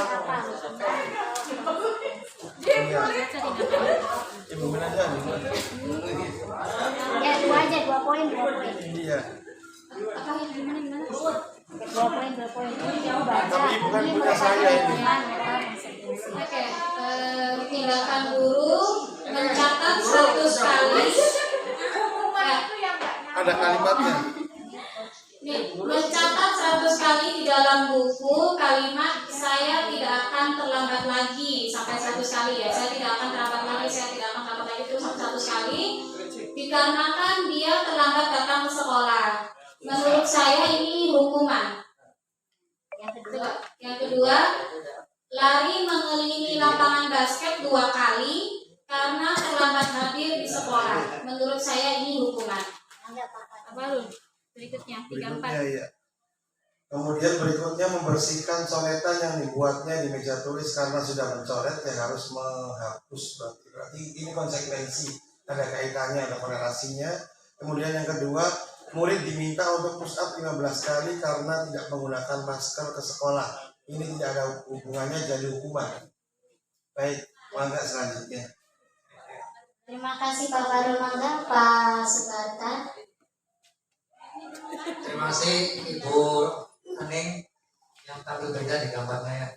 [SPEAKER 1] apa?
[SPEAKER 4] Ibu Min aja. Ibu.
[SPEAKER 1] Ya 2 aja, 2 poin, 2 poin.
[SPEAKER 4] Iya.
[SPEAKER 1] 2 poin, 2 poin. Kamu baca.
[SPEAKER 4] Tapi bukan punya saya ini.
[SPEAKER 7] Oke, tindakan guru mencatat 100 kali.
[SPEAKER 4] Ada kalimatnya.
[SPEAKER 7] Nih, mencatat 100 kali di dalam buku kalimat saya tidak akan terlambat lagi sampai 100 kali ya. Saya tidak akan terlambat lagi, saya tidak akan terlambat lagi terus sampai 100 kali. Dikarenakan dia terlambat datang ke sekolah. Menurut saya ini hukuman. Yang kedua, lari mengelilingi lapangan basket 2 kali karena terlambat hadir di sekolah. Menurut saya ini hukuman.
[SPEAKER 3] Apa lu? Berikutnya 34.
[SPEAKER 4] Berikutnya ya. Kemudian berikutnya membersihkan coretan yang dibuatnya di meja tulis karena sudah mencoret yang harus menghapus berarti ini konsekuensi, ada kaitannya, ada korelasinya. Kemudian yang kedua, murid diminta untuk push up 15 kali karena tidak menggunakan masker ke sekolah. Ini tidak ada hubungannya, jadi hukuman. Baik, mangga selanjutnya.
[SPEAKER 1] Terima kasih Pak Farul Mangga, Pak Sukarta.
[SPEAKER 8] Terima kasih Ibu Aning yang tampil beda di gambarnya ya.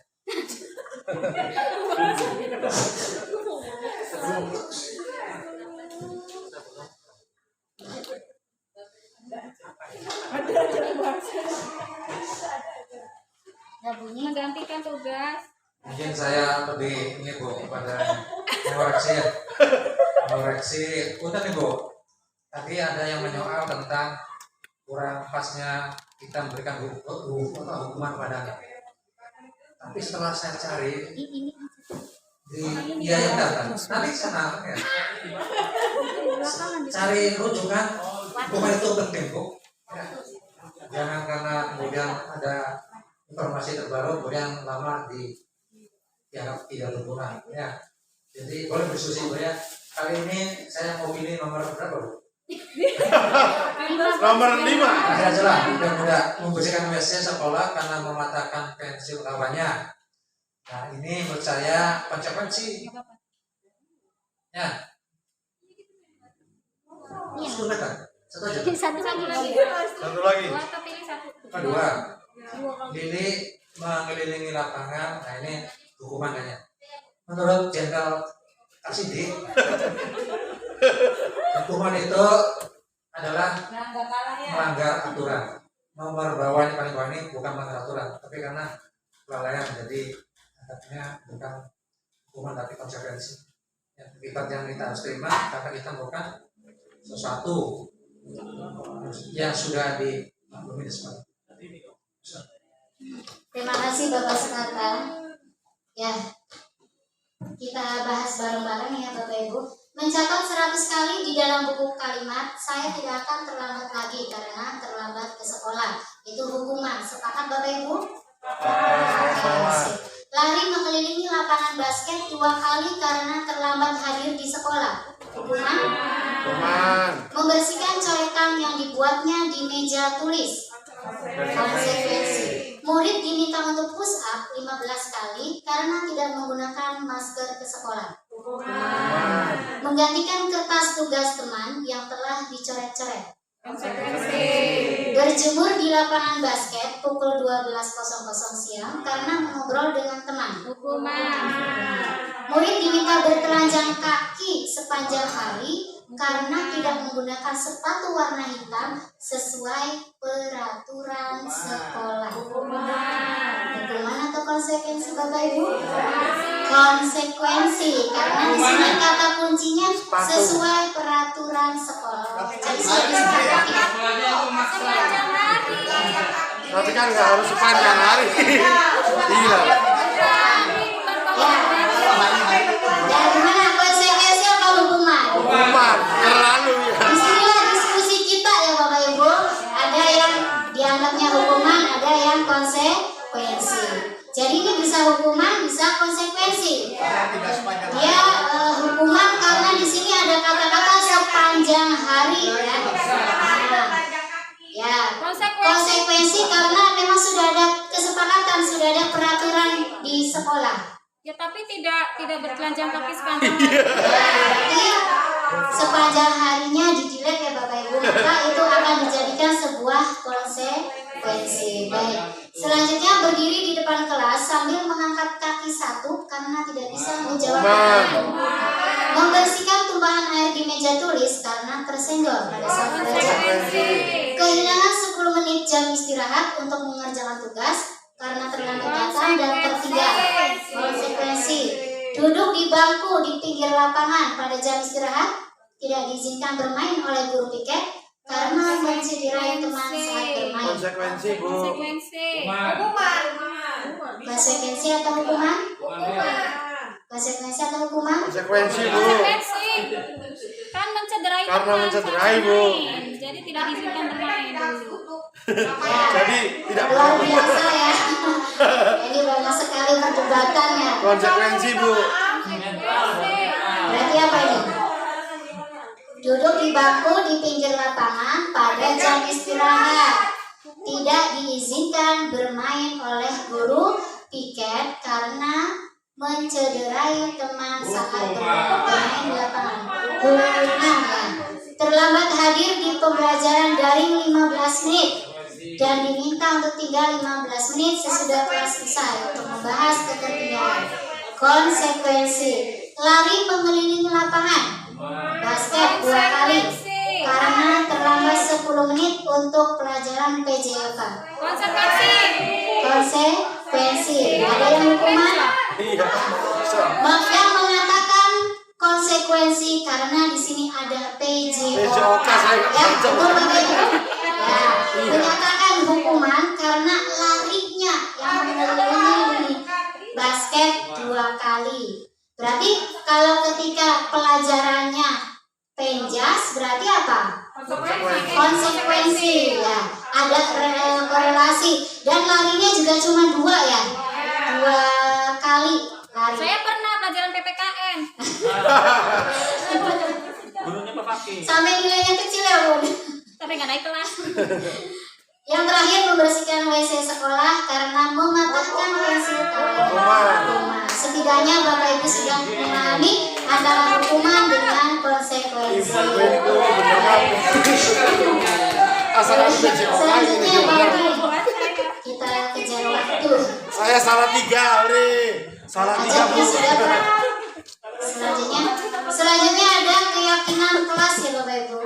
[SPEAKER 1] Ada bunyi.
[SPEAKER 3] Menggantikan tugas.
[SPEAKER 8] Mungkin saya lebih ini Bu pada mengoreksi ya. Mengoreksi, punten nih Bu. Tadi ada yang menyoal tentang kurang pasnya kita memberikan hukuman padanya. Tapi setelah saya cari dia yang datang, nanti sana ya. Cari rujukan, hukuman itu penting Bu. Ya. Jangan karena kemudian ada informasi terbaru kemudian lama dianggap tidak berguna. Ya. Jadi boleh diskusi Bu ya. Kali ini saya mau pilih nomor berapa Bu?
[SPEAKER 4] Nomor 5.
[SPEAKER 8] Ada jelas yang mudah membersihkan WC sekolah karena mematahkan pensil kawannya. Nah ini menurut saya konsekuensi. Ya. Sudah kan? Satu aja.
[SPEAKER 1] Satu lagi.
[SPEAKER 4] Satu lagi.
[SPEAKER 3] Dua atau pilih satu?
[SPEAKER 8] Kedua, Lili mengelilingi lapangan. Nah ini hukuman kayaknya. Menurut Jenderal Kasidi, hukuman itu adalah melanggar aturan. Nomor bawah ini paling bawah ini bukan melanggar aturan, tapi karena kelalaian jadi artinya bukan hukuman tapi konsekuensi. Ya, akibat yang kita harus terima karena kita bukan sesuatu yang sudah dimaklumi sebelumnya.
[SPEAKER 1] Terima kasih Bapak Sukarta. Ya, kita bahas bareng-bareng ya Bapak Ibu. Mencatat 100 kali di dalam buku kalimat, saya tidak akan terlambat lagi karena terlambat ke sekolah. Itu hukuman. Sepakat Bapak Ibu? Lari mengelilingi lapangan basket 2 kali karena terlambat hadir di sekolah. Hukuman. Membersihkan coretan yang dibuatnya di meja tulis. Konsekuensi. Murid diminta untuk push up 15 kali karena tidak menggunakan masker ke sekolah. Menggantikan kertas tugas teman yang telah dicoret-coret. Berjemur di lapangan basket pukul 12.00 siang karena mengobrol dengan teman. Murid diminta bertelanjang kaki sepanjang hari karena tidak menggunakan sepatu warna hitam sesuai peraturan sekolah. Hukuman Bapak Ibu? Konsekuensi, karena di sini kata kuncinya sesuai peraturan sekolah. Jadi sudah disepakati.
[SPEAKER 3] Sepanjang hari.
[SPEAKER 4] Tapi kan nggak harus sepanjang hari. Iya.
[SPEAKER 1] Ya. Ya, gimana konsekuensi atau hukuman?
[SPEAKER 4] Hukuman terlalu ya.
[SPEAKER 1] Disinilah diskusi kita ya Bapak Ibu. Ada yang dianggapnya hukuman, ada yang konsekuensi. Jadi ini bisa hukuman, bisa konsekuensi. Dia hukuman karena di sini ada kata-kata sepanjang hari ya. Nah, ya. Konsekuensi karena memang sudah ada kesepakatan, sudah ada peraturan di sekolah.
[SPEAKER 3] Ya tapi tidak bertelanjang kaki sepanjang hari.
[SPEAKER 1] Ya, berarti sepanjang harinya didelete ya Bapak Ibu, maka itu akan dijadikan sebuah konsekuensi. Baik. Selanjutnya berdiri di depan kelas sambil mengangkat kaki satu karena tidak bisa menjawab pertanyaan. Membersihkan tumpahan air di meja tulis karena tersenggol pada saat belajar. Kehilangan 10 menit jam istirahat untuk mengerjakan tugas karena terlambat datang dan tertinggal. Konsekuensi, duduk di bangku di pinggir lapangan pada jam istirahat, tidak diizinkan bermain oleh guru piket karena mencederai teman saat bermain.
[SPEAKER 4] Konsekuensi Bu.
[SPEAKER 3] Konsekuensi.
[SPEAKER 1] Konsekuensi atau hukuman? Konsekuensi atau hukuman?
[SPEAKER 4] Konsekuensi Bu.
[SPEAKER 3] Konsekuensi. Kan mencederai
[SPEAKER 4] Karena
[SPEAKER 3] teman
[SPEAKER 4] mencederai,
[SPEAKER 3] saat
[SPEAKER 4] Bu.
[SPEAKER 3] bermain. Jadi tidak diizinkan bermain dulu.
[SPEAKER 1] Ya,
[SPEAKER 4] Jadi tidak
[SPEAKER 1] luar
[SPEAKER 4] perlu.
[SPEAKER 1] biasa ya. Ini banyak sekali perdebatannya.
[SPEAKER 4] Konsekuensi Bu.
[SPEAKER 3] Konsekuensi.
[SPEAKER 1] Berarti apa ini? Duduk di bangku di pinggir lapangan pada jam istirahat. Tidak diizinkan bermain oleh guru piket karena mencederai teman saat bermain di lapangan. Hukuman ya. Terlambat hadir di pembelajaran daring 15 menit dan diminta untuk tinggal 15 menit sesudah kelas selesai untuk membahas ketertinggalan. Konsekuensi, lari mengelilingi lapangan, basket 2 kali karena terlambat 10 menit untuk pelajaran PJLK.
[SPEAKER 3] Konsekuensi.
[SPEAKER 1] Konsekuensi, ada yang hukuman?
[SPEAKER 4] Iya.
[SPEAKER 1] Yang mengatakan konsekuensi karena di sini ada PJOK.
[SPEAKER 4] saya
[SPEAKER 1] Ya, betul Bapak Ibu. Ya, menyatakan hukuman karena larinya yang mengelilingi basket 2 kali. Berarti kalau ketika pelajarannya penjas berarti apa? Konsekuensi ya. Ada korelasi dan larinya juga cuma 2 ya. 2 kali lari.
[SPEAKER 3] Saya pernah pelajaran PPKN.
[SPEAKER 6] Gurunya Pak Fakih.
[SPEAKER 1] Sampai nilainya kecil ya Bun.
[SPEAKER 3] Tapi nggak naik kelas.
[SPEAKER 1] Yang terakhir membersihkan WC sekolah karena mematahkan pensil hukuman. Setidaknya Bapak Ibu sudah memahami antara hukuman dengan konsekuensi. Selanjutnya Bapak kita kejar waktu.
[SPEAKER 4] Saya salah 3, Bre. Salah 3 Bu.
[SPEAKER 1] Ajaknya sudah berapa? Selanjutnya ada keyakinan kelas ya Bapak Ibu.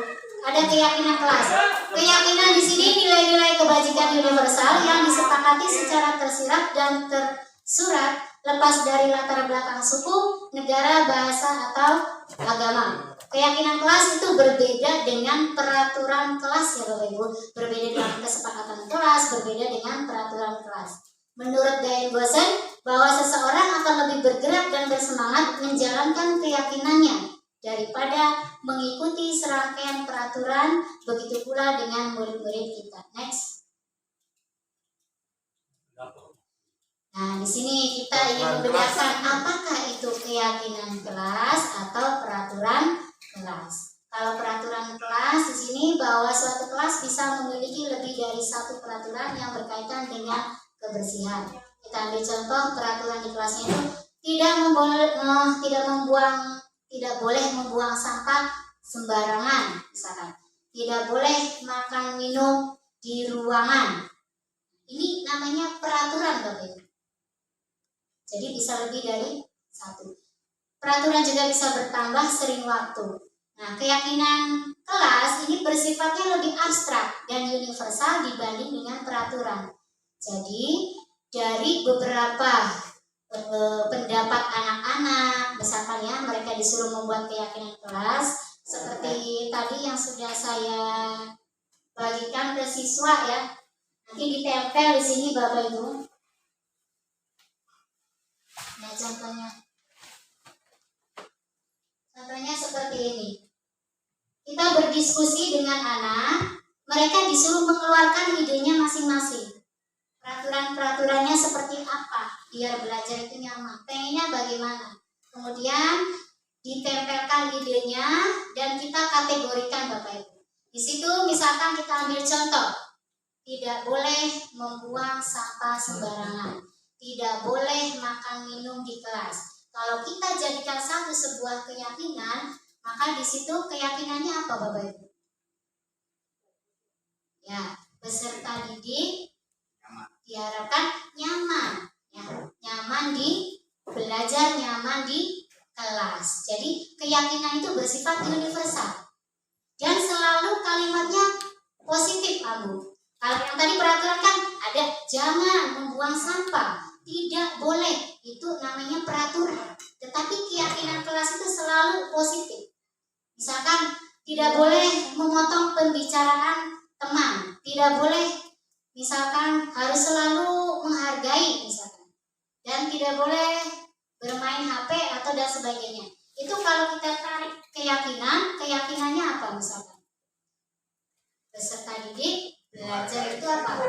[SPEAKER 1] Ada keyakinan kelas. Keyakinan di sini nilai-nilai kebajikan universal yang disepakati secara tersirat dan tersurat lepas dari latar belakang suku, negara, bahasa atau agama. Keyakinan kelas itu berbeda dengan peraturan kelas ya Bapak Ibu. Berbeda dengan kesepakatan kelas, berbeda dengan peraturan kelas. Menurut Diane Gosen, bahwa seseorang akan lebih bergerak dan bersemangat menjalankan keyakinannya daripada mengikuti serangkaian peraturan, begitu pula dengan murid-murid kita. Next. Nah, di sini kita ingin membedakan apakah itu keyakinan kelas atau peraturan kelas. Kalau peraturan kelas di sini bahwa suatu kelas bisa memiliki lebih dari 1 peraturan yang berkaitan dengan kebersihan. Kita ambil contoh peraturan di kelasnya itu tidak boleh membuang sampah sembarangan, misalkan. Tidak boleh makan minum di ruangan. Ini namanya peraturan Bapak Ibu. Jadi bisa lebih dari 1. Peraturan juga bisa bertambah sering waktu. Nah, keyakinan kelas ini bersifatnya lebih abstrak dan universal dibanding dengan peraturan. Jadi dari beberapa pendapat anak-anak, misalkan ya mereka disuruh membuat keyakinan kelas seperti tadi yang sudah saya bagikan ke siswa ya. Nanti ditempel di sini Bapak Ibu. Nah contohnya seperti ini. Kita berdiskusi dengan anak, mereka disuruh mengeluarkan idenya masing-masing. Peraturan-peraturannya seperti apa biar belajar itu nyaman, pengennya bagaimana. Kemudian ditempelkan idenya dan kita kategorikan Bapak Ibu. Di situ misalkan kita ambil contoh, tidak boleh membuang sampah sembarangan, tidak boleh makan minum di kelas. Kalau kita jadikan satu sebuah keyakinan, maka di situ keyakinannya apa Bapak Ibu? Ya, peserta didik diharapkan nyaman, ya, nyaman di belajar, nyaman di kelas. Jadi keyakinan itu bersifat universal dan selalu kalimatnya positif, Abu. Kalau yang tadi peraturan kan ada jangan membuang sampah, tidak boleh, itu namanya peraturan. Tetapi keyakinan kelas itu selalu positif. Misalkan tidak boleh memotong pembicaraan teman, tidak boleh misalkan harus selalu menghargai misalkan, dan tidak boleh bermain HP atau dan sebagainya. Itu kalau kita tarik keyakinannya apa misalkan? Peserta didik belajar itu apa?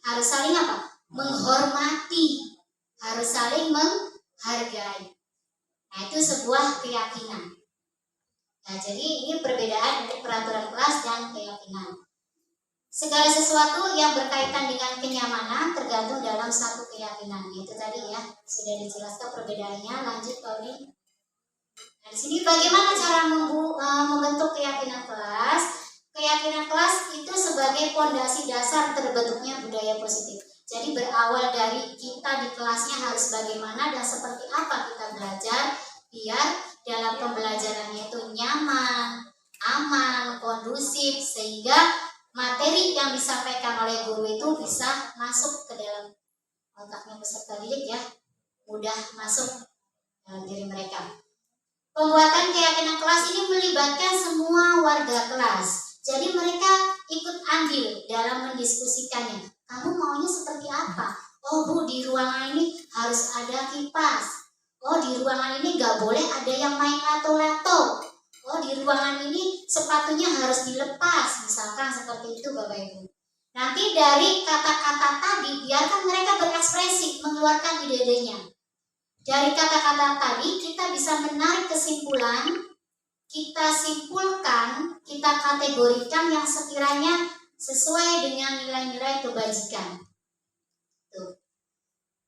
[SPEAKER 1] Harus saling apa? Menghormati, harus saling menghargai. Nah itu sebuah keyakinan. Nah, jadi ini perbedaan dari peraturan kelas dan keyakinan. Segala sesuatu yang berkaitan dengan kenyamanan tergantung dalam satu keyakinan. Itu tadi ya, sudah dijelaskan perbedaannya. Lanjut Pak Udi. Nah, di sini bagaimana cara membentuk keyakinan kelas? Keyakinan kelas itu sebagai fondasi dasar terbentuknya budaya positif. Jadi berawal dari kita di kelasnya harus bagaimana dan seperti apa kita belajar biar dalam pembelajarannya itu nyaman, aman, kondusif, sehingga materi yang disampaikan oleh guru itu bisa masuk ke dalam otaknya peserta didik ya, mudah masuk dalam diri mereka. Pembuatan keyakinan kelas ini melibatkan semua warga kelas, jadi mereka ikut andil dalam mendiskusikannya. Kamu maunya seperti apa? Oh Bu, di ruangan ini harus ada kipas. Oh di ruangan ini gak boleh ada yang main lato-lato. Oh di ruangan ini sepatunya harus dilepas. Misalkan seperti itu Bapak Ibu. Nanti dari kata-kata tadi biarkan mereka berekspresi, mengeluarkan ide-idenya. Dari kata-kata tadi kita bisa menarik kesimpulan, kita simpulkan, kita kategorikan yang sekiranya sesuai dengan nilai-nilai kebajikan. Tuh.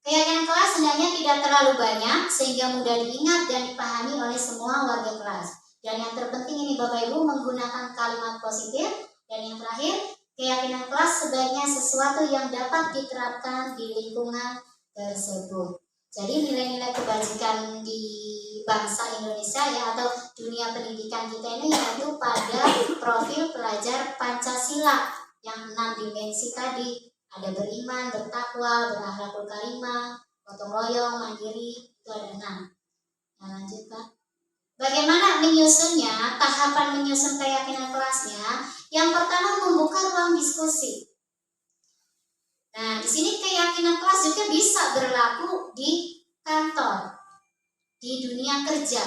[SPEAKER 1] Keyakinan kelas hendaknya tidak terlalu banyak sehingga mudah diingat dan dipahami oleh semua warga kelas. Dan yang terpenting ini Bapak Ibu menggunakan kalimat positif. Dan yang terakhir, keyakinan kelas sebaiknya sesuatu yang dapat diterapkan di lingkungan tersebut. Jadi nilai-nilai kebajikan di bangsa Indonesia ya atau dunia pendidikan kita ini yaitu pada profil pelajar Pancasila yang 6 dimensi tadi. Ada beriman, bertakwa, berakhlakul karimah, gotong royong, mandiri, itu ada 6. Nah lanjut Pak. Bagaimana menyusunnya, tahapan menyusun keyakinan kelasnya? Yang pertama membuka ruang diskusi. Nah di sini keyakinan kelas juga bisa berlaku di kantor, di dunia kerja.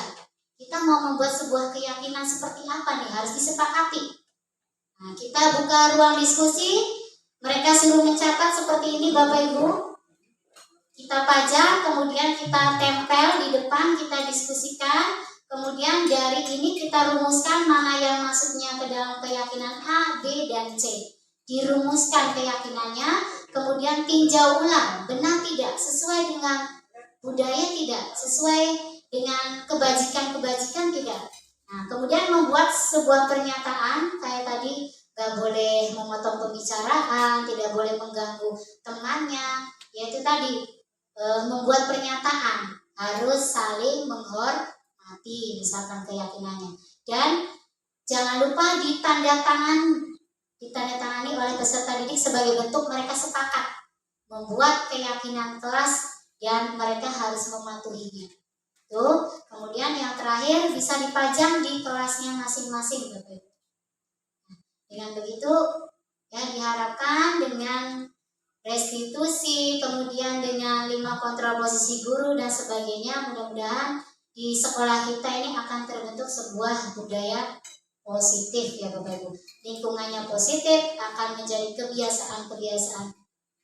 [SPEAKER 1] Kita mau membuat sebuah keyakinan seperti apa nih? Harus disepakati. Nah kita buka ruang diskusi. Mereka suruh mencatat seperti ini Bapak Ibu. Kita pajang, kemudian kita tempel di depan, kita diskusikan. Kemudian dari ini kita rumuskan mana yang masuknya ke dalam keyakinan A, B, dan C. Dirumuskan keyakinannya, kemudian tinjau ulang. Benar tidak? Sesuai dengan budaya tidak? Sesuai dengan kebajikan-kebajikan tidak? Nah, kemudian membuat sebuah pernyataan, kayak tadi, gak boleh memotong pembicaraan, tidak boleh mengganggu temannya, yaitu tadi membuat pernyataan harus saling menghormati, misalkan keyakinannya. Dan jangan lupa ditandatangani oleh peserta didik sebagai bentuk mereka sepakat membuat keyakinan kelas dan mereka harus mematuhinya. Tuh, kemudian yang terakhir bisa dipajang di kelasnya masing-masing, Bapak Ibu. Dengan begitu ya diharapkan dengan restitusi, kemudian dengan 5 kontraposisi guru dan sebagainya, mudah-mudahan di sekolah kita ini akan terbentuk sebuah budaya positif ya Bapak Ibu. Lingkungannya positif akan menjadi kebiasaan-kebiasaan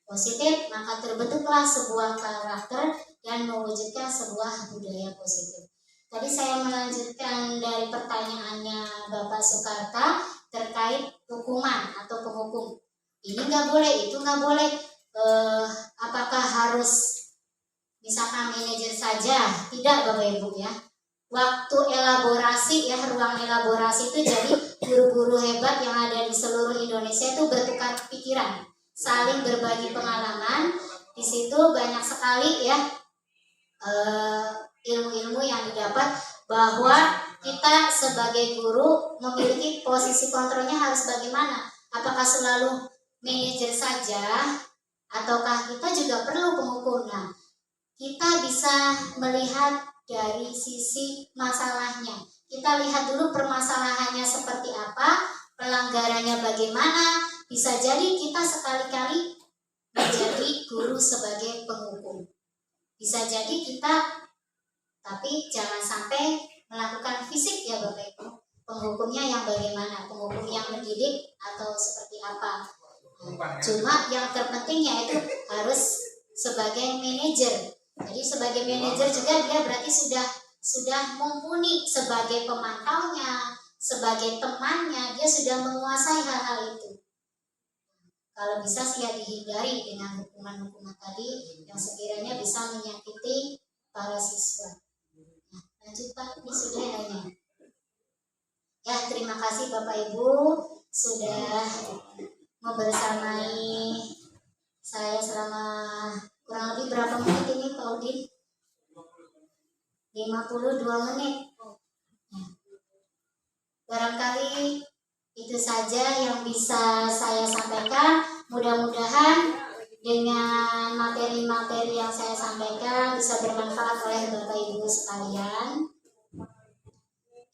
[SPEAKER 1] positif, maka terbentuklah sebuah karakter dan mewujudkan sebuah budaya positif. Tadi saya melanjutkan dari pertanyaannya Bapak Soekarta terkait hukuman atau penghukum. Ini nggak boleh, itu nggak boleh. Apakah harus misalkan manajer saja? Tidak Bapak Ibu ya. Waktu elaborasi ya, ruang elaborasi itu jadi guru-guru hebat yang ada di seluruh Indonesia itu bertukar pikiran, saling berbagi pengalaman. Di situ banyak sekali ya ilmu-ilmu yang didapat, bahwa kita sebagai guru memiliki posisi kontrolnya harus bagaimana. Apakah selalu manajer saja ataukah kita juga perlu penghukum? Nah, kita bisa melihat dari sisi masalahnya. Kita lihat dulu permasalahannya seperti apa, pelanggarannya bagaimana. Bisa jadi kita sekali-kali menjadi guru sebagai penghukum. Bisa jadi kita, tapi jangan sampai melakukan fisik ya Bapak Ibu. Penghukumnya yang bagaimana? Penghukum yang mendidik atau seperti apa? Cuma yang terpenting yaitu harus sebagai manajer. Jadi sebagai manajer juga dia berarti sudah mumpuni sebagai pemantaunya, sebagai temannya, dia sudah menguasai hal-hal itu. Kalau bisa sih ya dihindari dengan hukuman-hukuman tadi yang sekiranya bisa menyakiti para siswa. Nah, lanjut Pak, ini sudah adanya. Ya, terima kasih Bapak Ibu sudah membersamai saya selama kurang lebih berapa menit ini Pak Udin? 52 menit. Ya. Barangkali itu saja yang bisa saya sampaikan. Mudah-mudahan dengan materi-materi yang saya sampaikan bisa bermanfaat oleh Bapak Ibu sekalian.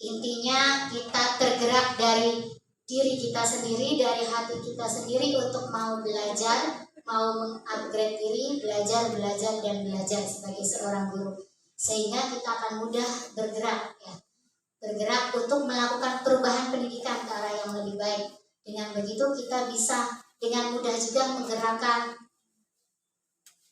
[SPEAKER 1] Intinya kita tergerak dari diri kita sendiri, dari hati kita sendiri untuk mau belajar, mau mengupgrade diri, belajar sebagai seorang guru. Sehingga kita akan mudah bergerak ya. Bergerak untuk melakukan perubahan pendidikan ke arah yang lebih baik. Dengan begitu kita bisa dengan mudah juga menggerakkan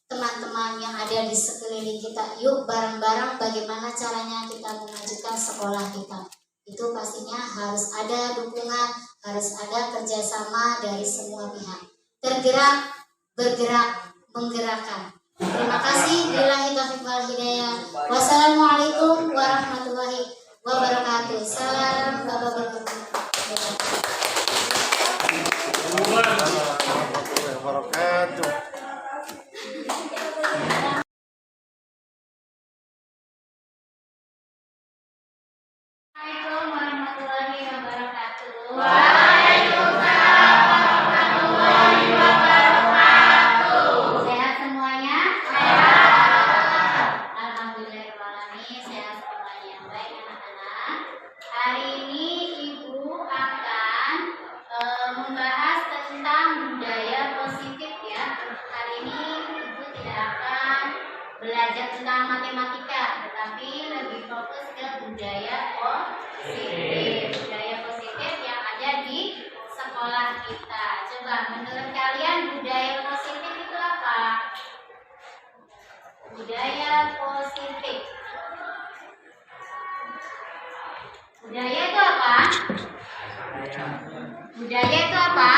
[SPEAKER 1] teman-teman yang ada di sekeliling kita. Yuk bareng-bareng bagaimana caranya kita memajukan sekolah kita. Itu pastinya harus ada dukungan, harus ada kerjasama dari semua pihak. Tergerak, bergerak, menggerakkan. Terima kasih. Billahi taufiq wal hidayah. Wassalamualaikum warahmatullahi wabarakatuh. Salam Bapak
[SPEAKER 4] Wabarakatuh.
[SPEAKER 1] Assalamualaikum warahmatullahi wabarakatuh. Sehat semuanya? Alhamdulillahirrahmanirrahim. Sehat semuanya. Baik anak-anak. Hari ini Ibu akan membahas tentang budaya positif ya. Hari ini Ibu tidak akan belajar tentang matematika, tetapi lebih fokus ke budaya positif. Budaya positif yang ada di sekolah kita. Coba menurut kalian budaya positif itu apa? Budaya positif. Budaya itu apa? Budaya itu apa?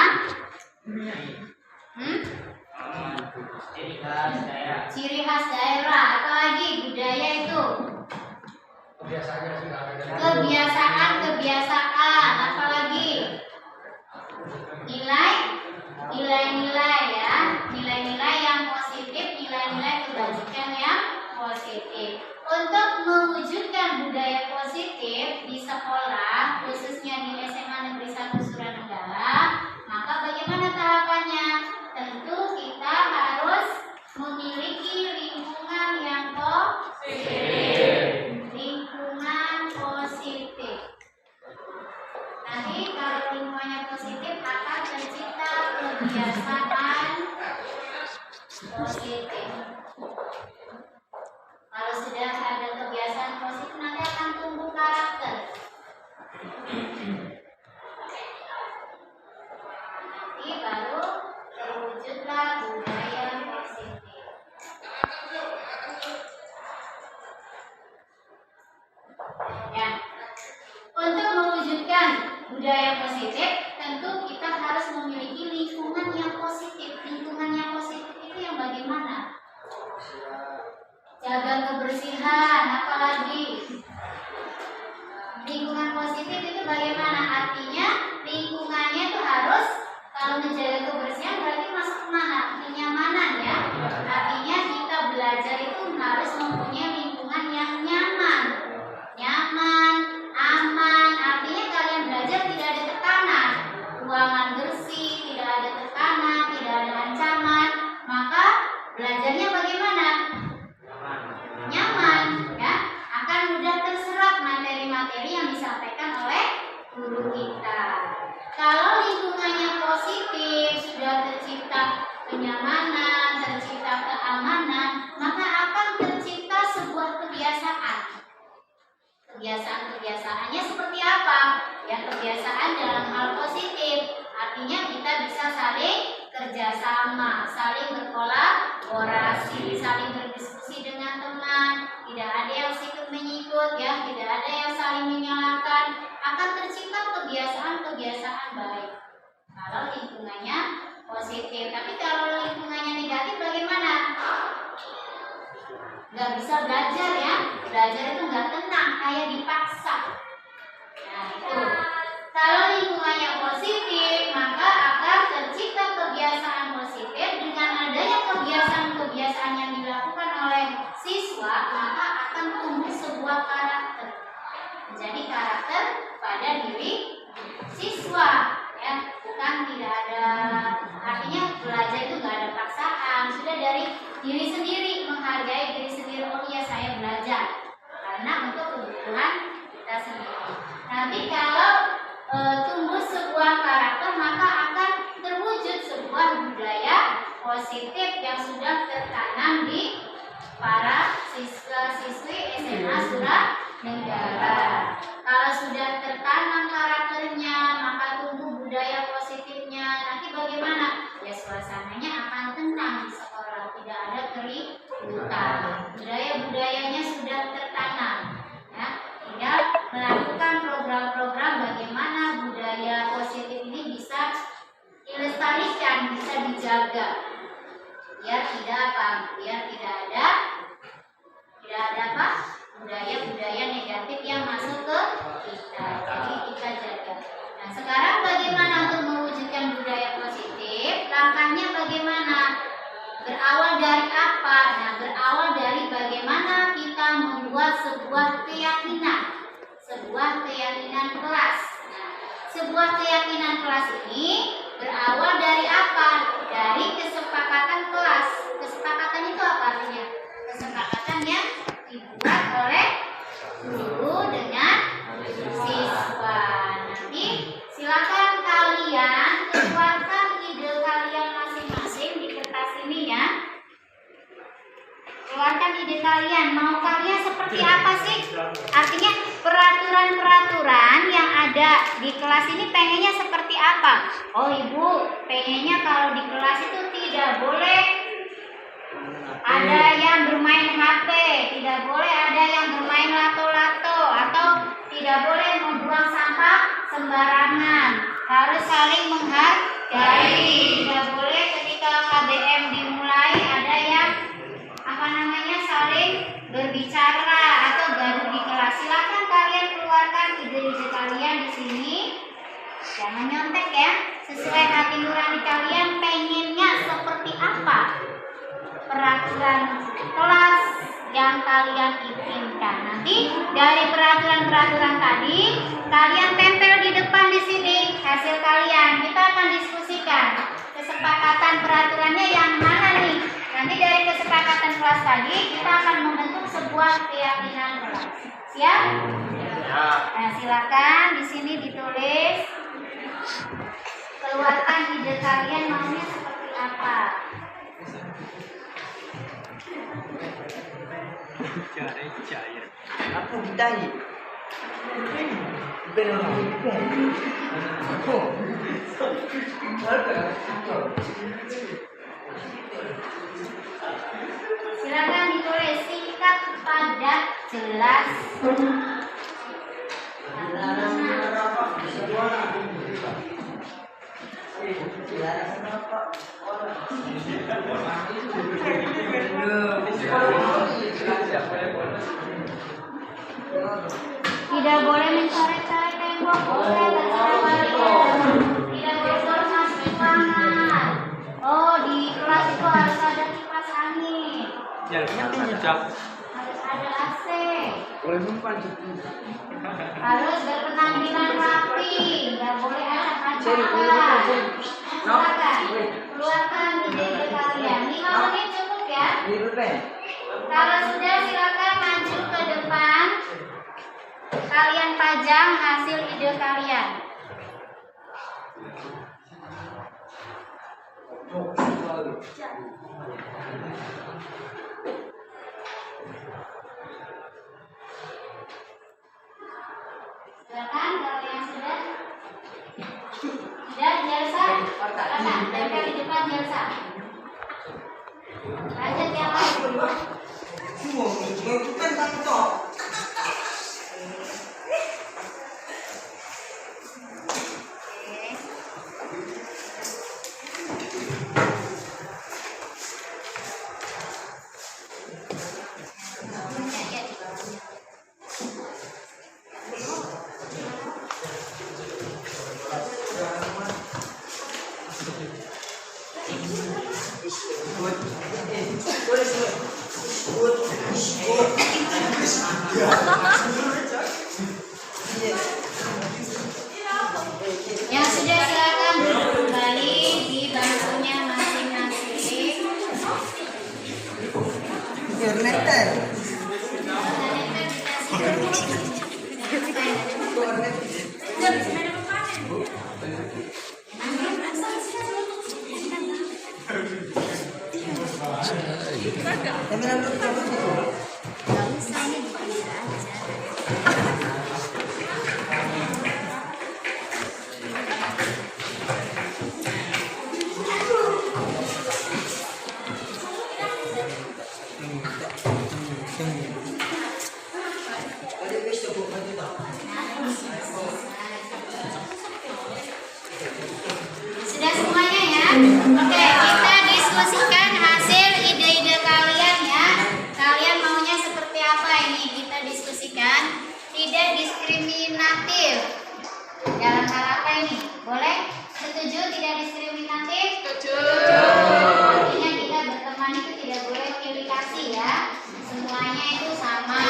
[SPEAKER 1] Ciri khas daerah. Apa lagi budaya itu? Kebiasaan. Apa lagi? Nilai-nilai ya. Nilai-nilai yang positif, nilai-nilai kebajikan yang positif. Untuk mewujudkan budaya positif di sekolah, khususnya di SMA Negeri 1 Suranenggala, maka bagaimana tahapannya? Tentu kita harus positif. Kalau sudah ada kebiasaan positif, nanti akan tumbuh karakter. Nanti baru terwujudlah budaya positif. Ya, untuk mewujudkan budaya positif, tentu kita harus memiliki lingkungan yang positif. Lingkungan yang positif itu yang bagaimana? Jaga kebersihan, apalagi lingkungan positif itu bagaimana? Artinya lingkungannya itu harus, kalau menjaga kebersihan berarti masuk kemana? Kenyamanan ya. Artinya kita belajar itu harus mempunyai lingkungan yang nyaman, aman. Artinya kalian belajar tidak ada tekanan, ruangan bersih, tidak ada tekanan, tidak ada ancaman. Maka belajarnya bagaimana? Nyaman, ya. Akan mudah terserap materi-materi yang disampaikan oleh guru kita. Kalau lingkungannya positif, sudah tercipta kenyamanan, tercipta keamanan, maka akan tercipta sebuah kebiasaan. Kebiasaan-kebiasaannya seperti apa? Ya, kebiasaan dalam hal positif. Artinya kita bisa saling kerjasama, saling berkolaborasi, saling berdiskusi dengan teman. Tidak ada yang sikut menyikut, ya, tidak ada yang saling menyalahkan. Akan tercipta kebiasaan-kebiasaan baik kalau lingkungannya positif. Tapi kalau lingkungannya negatif bagaimana? Nggak bisa belajar ya. Belajar itu nggak tenang, kayak dipaksa. Nah itu. Kalau lingkungannya positif, maka akan tercipta kebiasaan positif. Dengan adanya kebiasaan-kebiasaan yang dilakukan oleh siswa, maka akan tumbuh sebuah karakter. Menjadi karakter pada diri siswa, ya, bukan tidak ada, artinya belajar itu nggak ada paksaan, sudah dari diri sendiri, menghargai diri sendiri. Oh iya, saya belajar karena untuk kebutuhan kita sendiri. Nanti kalau tumbuh sebuah karakter, maka akan terwujud sebuah budaya positif yang sudah tertanam di para siswa-siswi SMA Suranegara. Kalau sudah tertanam karakternya, maka tumbuh budaya positifnya. Nanti bagaimana? Ya, suasananya akan tenang di sekolah, tidak ada keributan. Budaya-budayanya sudah tertanam. Ya, tinggal melakukan program-program bagaimana budaya positif ini bisa dilestarikan, bisa dijaga. Biar tidak ada budaya-budaya negatif yang masuk ke kita. Jadi kita jaga. Nah, sekarang bagaimana untuk mewujudkan budaya positif? Langkahnya bagaimana? Berawal dari apa? Nah, berawal dari bagaimana kita membuat sebuah keyakinan kelas. Nah, sebuah keyakinan kelas ini berawal dari apa? Dari kesepakatan kelas. Kesepakatan itu apa artinya? Kesepakatan yang dibuat oleh guru dengan siswa. Nanti silakan kalian keluarkan ide kalian masing-masing di kertas ini ya. Keluarkan ide kalian. Mau kalian seperti apa sih? Artinya peraturan-peraturan yang ada di kelas ini pengennya seperti apa? Oh ibu, pengennya kalau di kelas itu tidak boleh ada yang bermain HP, tidak boleh ada yang bermain lato-lato, atau tidak boleh membuang sampah sembarangan, harus saling menghargai, tidak boleh ketika KBM dimulai ada yang saling berbicara atau gaduh di kelas. Silakan kalian keluarkan ide-ide kalian di sini. Jangan nyontek ya, sesuai hati nurani kalian pengennya seperti apa peraturan kelas yang kalian inginkan. Nanti dari peraturan-peraturan tadi kalian tempel di depan di sini hasil kalian. Kita akan diskusikan kesepakatan peraturannya yang mana nih. Nanti dari kesepakatan kelas tadi kita akan membentuk sebuah keyakinan kelas. Siap? Nah, silakan di sini ditulis. Keluarkan ide kalian maunya seperti apa.
[SPEAKER 6] Aku ditanya.
[SPEAKER 1] Silakan ditulis singkat, padat, jelas. Tidak boleh mencoret-coret tembok, boleh terserah kalian. Tidak boleh masuk ruangan. Oh, di kelas itu harus ada kipas angin. Harus ada AC. Harus berpenampilan rapi. Tidak boleh ada kaca. Silakan keluarkan ide-ide kalian. 5 menit cukup ya. Kalau sudah silakan maju ke depan. Kalian pajang hasil ide kalian. Silakan kalau yang sudah. Tidak, Jelsa. Silakan tempel di depan Jelsa. Lanjut yang lain. Yang sudah silakan duduk kembali di bangkunya masing-masing. Sudah semuanya ya? Oke, kita diskusikan hasil ide-ide kalian ya. Kalian maunya seperti apa ini? Kita diskusikan. Tidak diskriminatif. Dalam hal apa ini? Boleh? Setuju tidak diskriminatif? Setuju. Artinya kita berteman itu tidak boleh pilih kasih ya. Semuanya itu sama.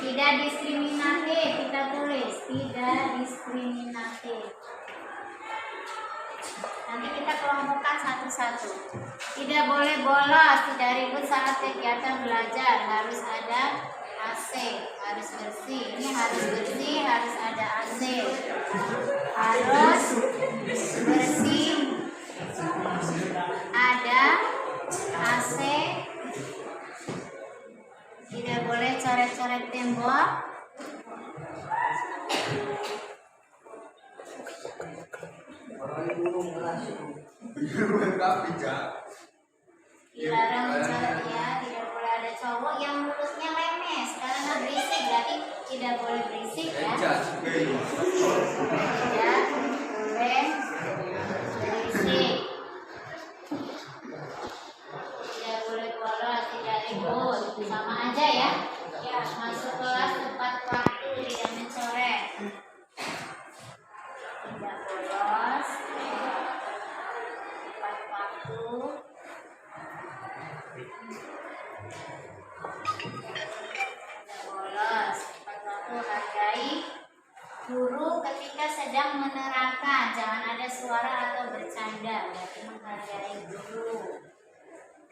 [SPEAKER 1] Tidak diskriminatif. Kita tulis tidak diskriminatif. Nanti kita kelompokkan satu-satu. Tidak boleh bolos, tidak ribut saat kegiatan belajar. Harus ada AC, harus bersih. Ini harus bersih, harus ada AC. Harus bersih, ada AC. Tidak boleh coret-coret tembok. Dilarang mencoret ya, tidak boleh ada cowok yang mulutnya lemes karena berisik, berarti tidak boleh berisik ya. Tidak boleh berisik. Tidak boleh bolos, tidak ribut, sama aja ya. Ya, masuk kelas tepat waktu, tidak mencoret. Tidak bolos, tepat waktu. Tidak bolos, tepat waktu. Hargai guru ketika sedang menerangkan. Jangan ada suara atau bercanda. Berarti menghargai guru.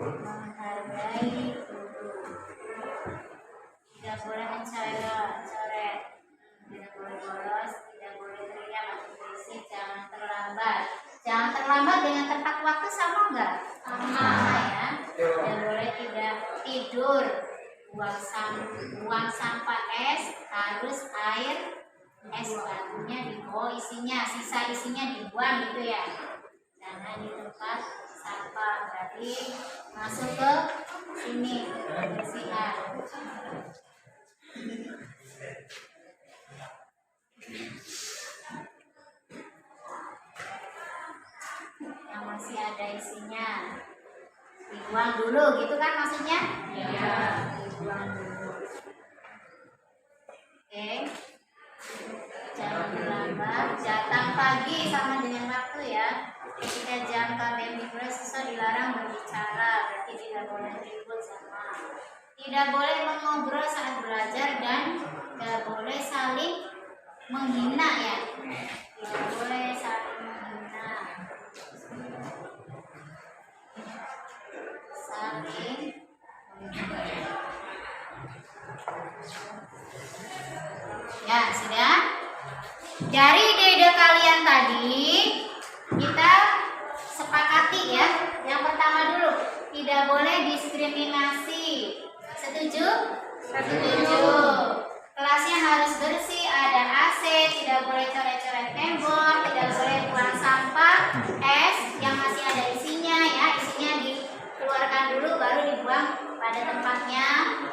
[SPEAKER 1] Menghargai guru. Tidak boleh mencoret, tidak boleh bolos, tidak boleh teriak atau berisik, jangan terlambat. Jangan terlambat dengan tepat waktu sama enggak? Sama. buang sampah es harus air es batunya isinya, sisa isinya dibuang gitu ya. Jangan di tempat sampah, berarti masuk ke sini kebersihan. Yang masih ada isinya dibuang dulu gitu kan maksudnya? Iya, dibuang dulu. Oke. Jangan terlambat, datang pagi sama dengan waktu ya. Ketika jam KBM dimulai, siswa dilarang berbicara, berarti tidak boleh ribut sama. Tidak boleh mengobrol saat belajar dan tidak boleh saling menghina ya. Tidak boleh saling menghina. Saling menghina. Ya, sudah? Dari ide kalian tadi kita sepakati ya. Yang pertama dulu, tidak boleh diskriminasi. Setuju? Setuju. Kelasnya harus bersih, ada AC, tidak boleh coret-coret tembok, tidak boleh buang sampah, es yang masih ada isinya ya, isinya dikeluarkan dulu baru dibuang pada tempatnya.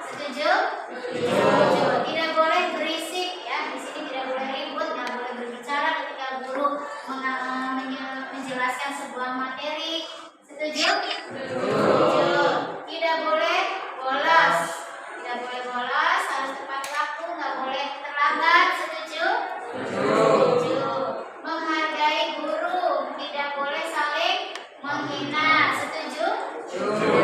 [SPEAKER 1] Setuju? Setuju. Tidak boleh berisik ya, di sini tidak boleh ribut, nggak boleh berbicara ketika guru menjelaskan sebuah materi. Setuju? Setuju. Tidak boleh bolos. Tidak boleh bolos, harus tepat waktu, nggak boleh terlambat. Setuju? Setuju. Menghargai guru, tidak boleh saling menghina. Setuju? Setuju.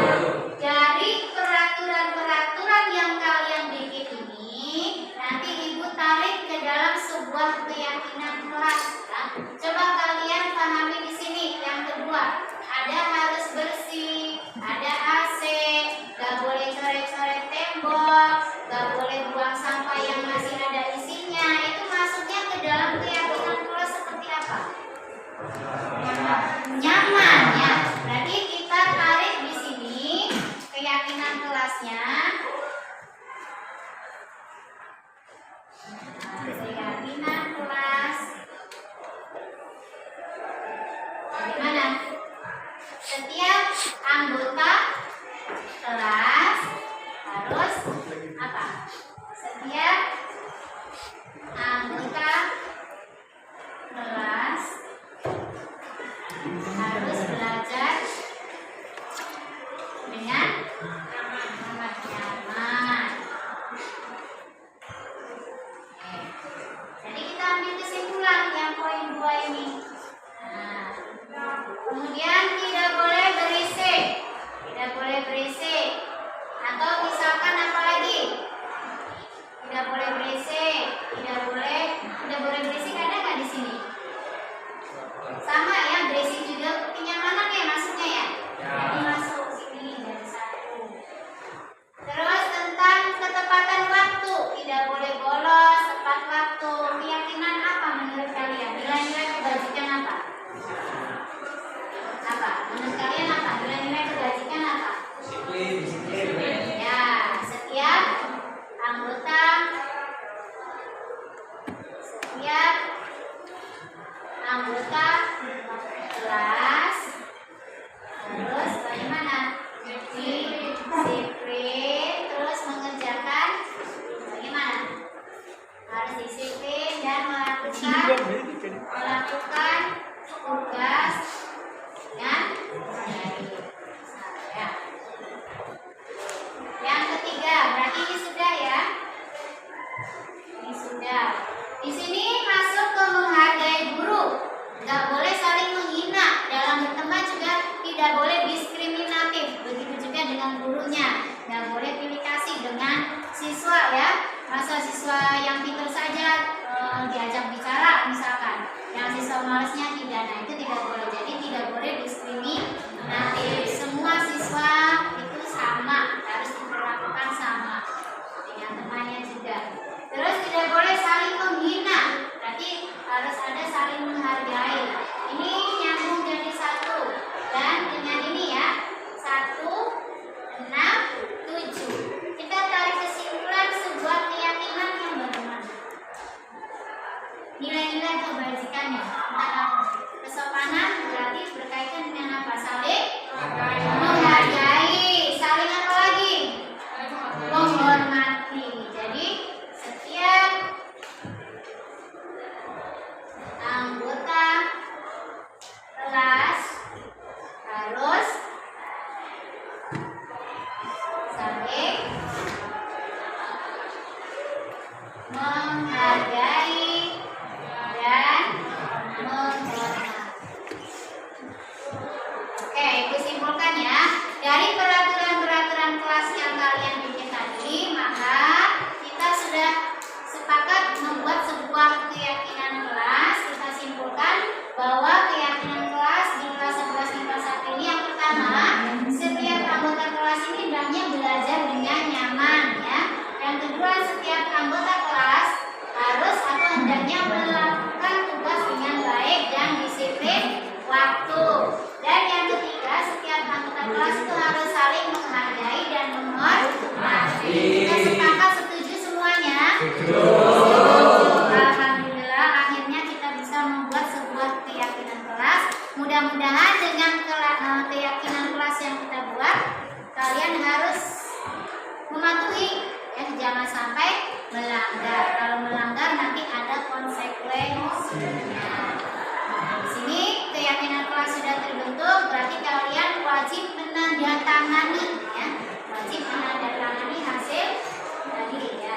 [SPEAKER 1] Dari peraturan-peraturan yang kalian bikin ini, nanti ibu tarik ke dalam sebuah keyakinan kelas. Ya. Coba kalian pahami di sini. Yang kedua, ada harus bersih, ada AC, gak boleh coret-coret tembok, gak boleh buang sampah yang masih ada isinya. Itu masuknya ke dalam keyakinan kelas seperti apa? Nyaman ya. Berarti kita tarik di sini keyakinan kelasnya. Keyakinan kelas. Bagaimana? Setiap anggota kelas harus apa? Setiap anggota kelas harus belajar dengan amat nyaman. Oke. Jadi kita ambil kesimpulan yang poin 2 ini. Nah, kemudian tidak boleh berisik, tidak boleh berisik. Atau misalkan apa lagi? Tidak boleh berisik, tidak boleh berisik. Ada nggak di sini? Sama ya, berisik juga kenyamanan ya maksudnya ya. Jadi masuk sini dari Dari peraturan-peraturan kelas yang kalian bikin tadi, maka kita sudah sepakat membuat sebuah keyakinan kelas. Kita simpulkan bahwa keyakinan kelas di kelas 11 IPA 1 ini yang pertama, setiap anggota kelas ini hendaknya belajar dengan nyaman ya. Yang kedua, setiap anggota kelas harus atau hendaknya melakukan tugas dengan baik dan disiplin waktu. Dan yang ketiga, setiap anggota kelas itu harus saling menghargai dan menghormati. Kita sepakat setuju semuanya? Alhamdulillah, akhirnya kita bisa membuat sebuah keyakinan kelas. Mudah-mudahan dengan keyakinan kelas yang kita buat, kalian harus mematuhi ya, jangan sampai melanggar. Kalau melanggar nanti ada konsekuensinya. Di sini keyakinan kelas sudah terbentuk, berarti kalian wajib menandatangani ya. Wajib menandatangani hasil tadi ya.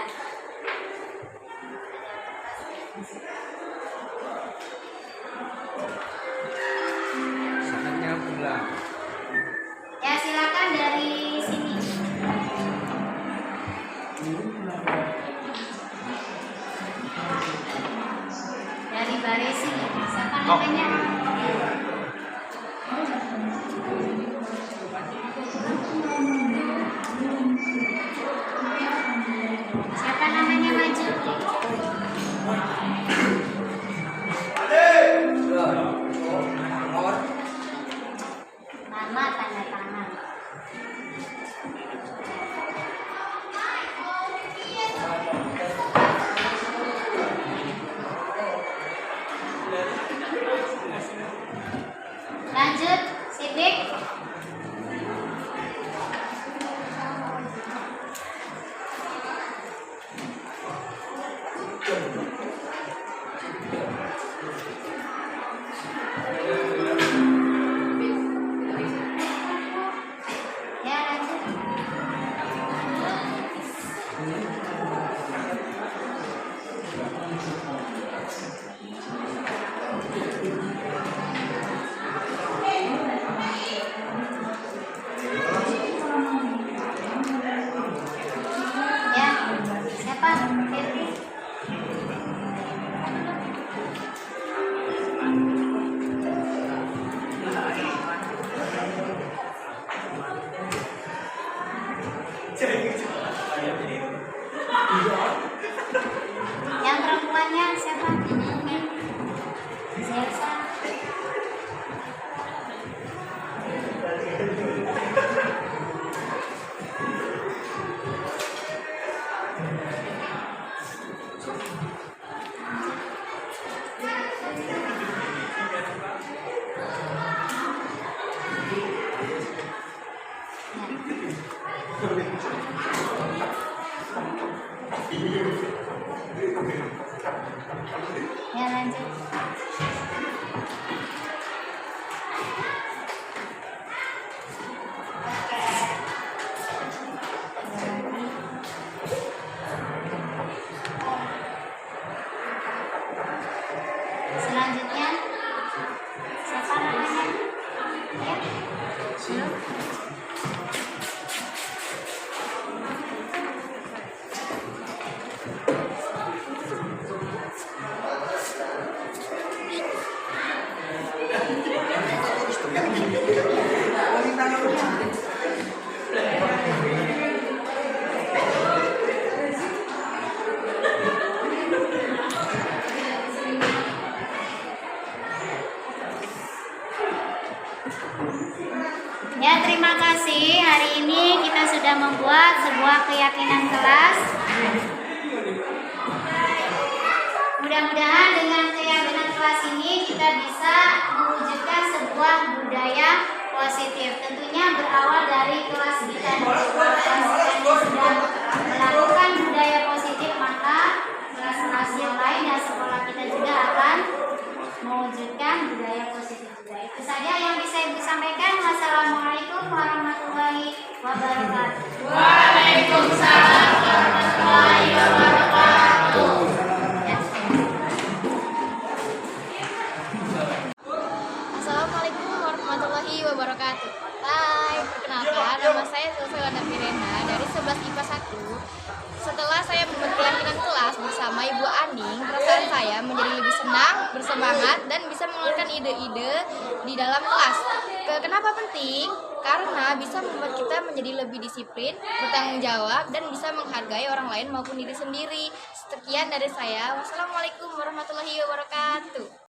[SPEAKER 2] Saatnya pulang.
[SPEAKER 1] Ya, silakan dari sini. Dari baris sini. Siapa namanya? Siapa namanya maju? Nama tanda tangan. Lanjut, Sidik. Ya, lanjut. Ya, siapa? Firly. Yang perempuannya siapa? Zelsa. Ya, lanjut. Selanjutnya siapa namanya? Ya. Ya, terima kasih. Hari ini kita sudah membuat sebuah keyakinan kelas. Mudah-mudahan dengan keyakinan kelas ini kita bisa mewujudkan sebuah budaya positif. Tentunya berawal dari kelas kita. Kelas kita sudah melakukan budaya positif, maka kelas-kelas yang lain dan sekolah kita juga akan mewujudkan budaya positif juga. Itu saja yang bisa Ibu sampaikan. Wassalamualaikum warahmatullahi wabarakatuh. Waalaikumsalam warahmatullahi wabarakatuh.
[SPEAKER 3] Assalamualaikum warahmatullahi wabarakatuh. Hai, perkenalkan
[SPEAKER 9] Maulana Pirena dari 11 IPA 1. Setelah saya berkelanjutan kelas bersama Ibu Aning, perasaan saya menjadi lebih senang, bersemangat, dan bisa mengeluarkan ide-ide di dalam kelas. Kenapa penting? Karena bisa membuat kita menjadi lebih disiplin, bertanggung jawab, dan bisa menghargai orang lain maupun diri sendiri. Sekian dari saya. Wassalamualaikum warahmatullahi wabarakatuh.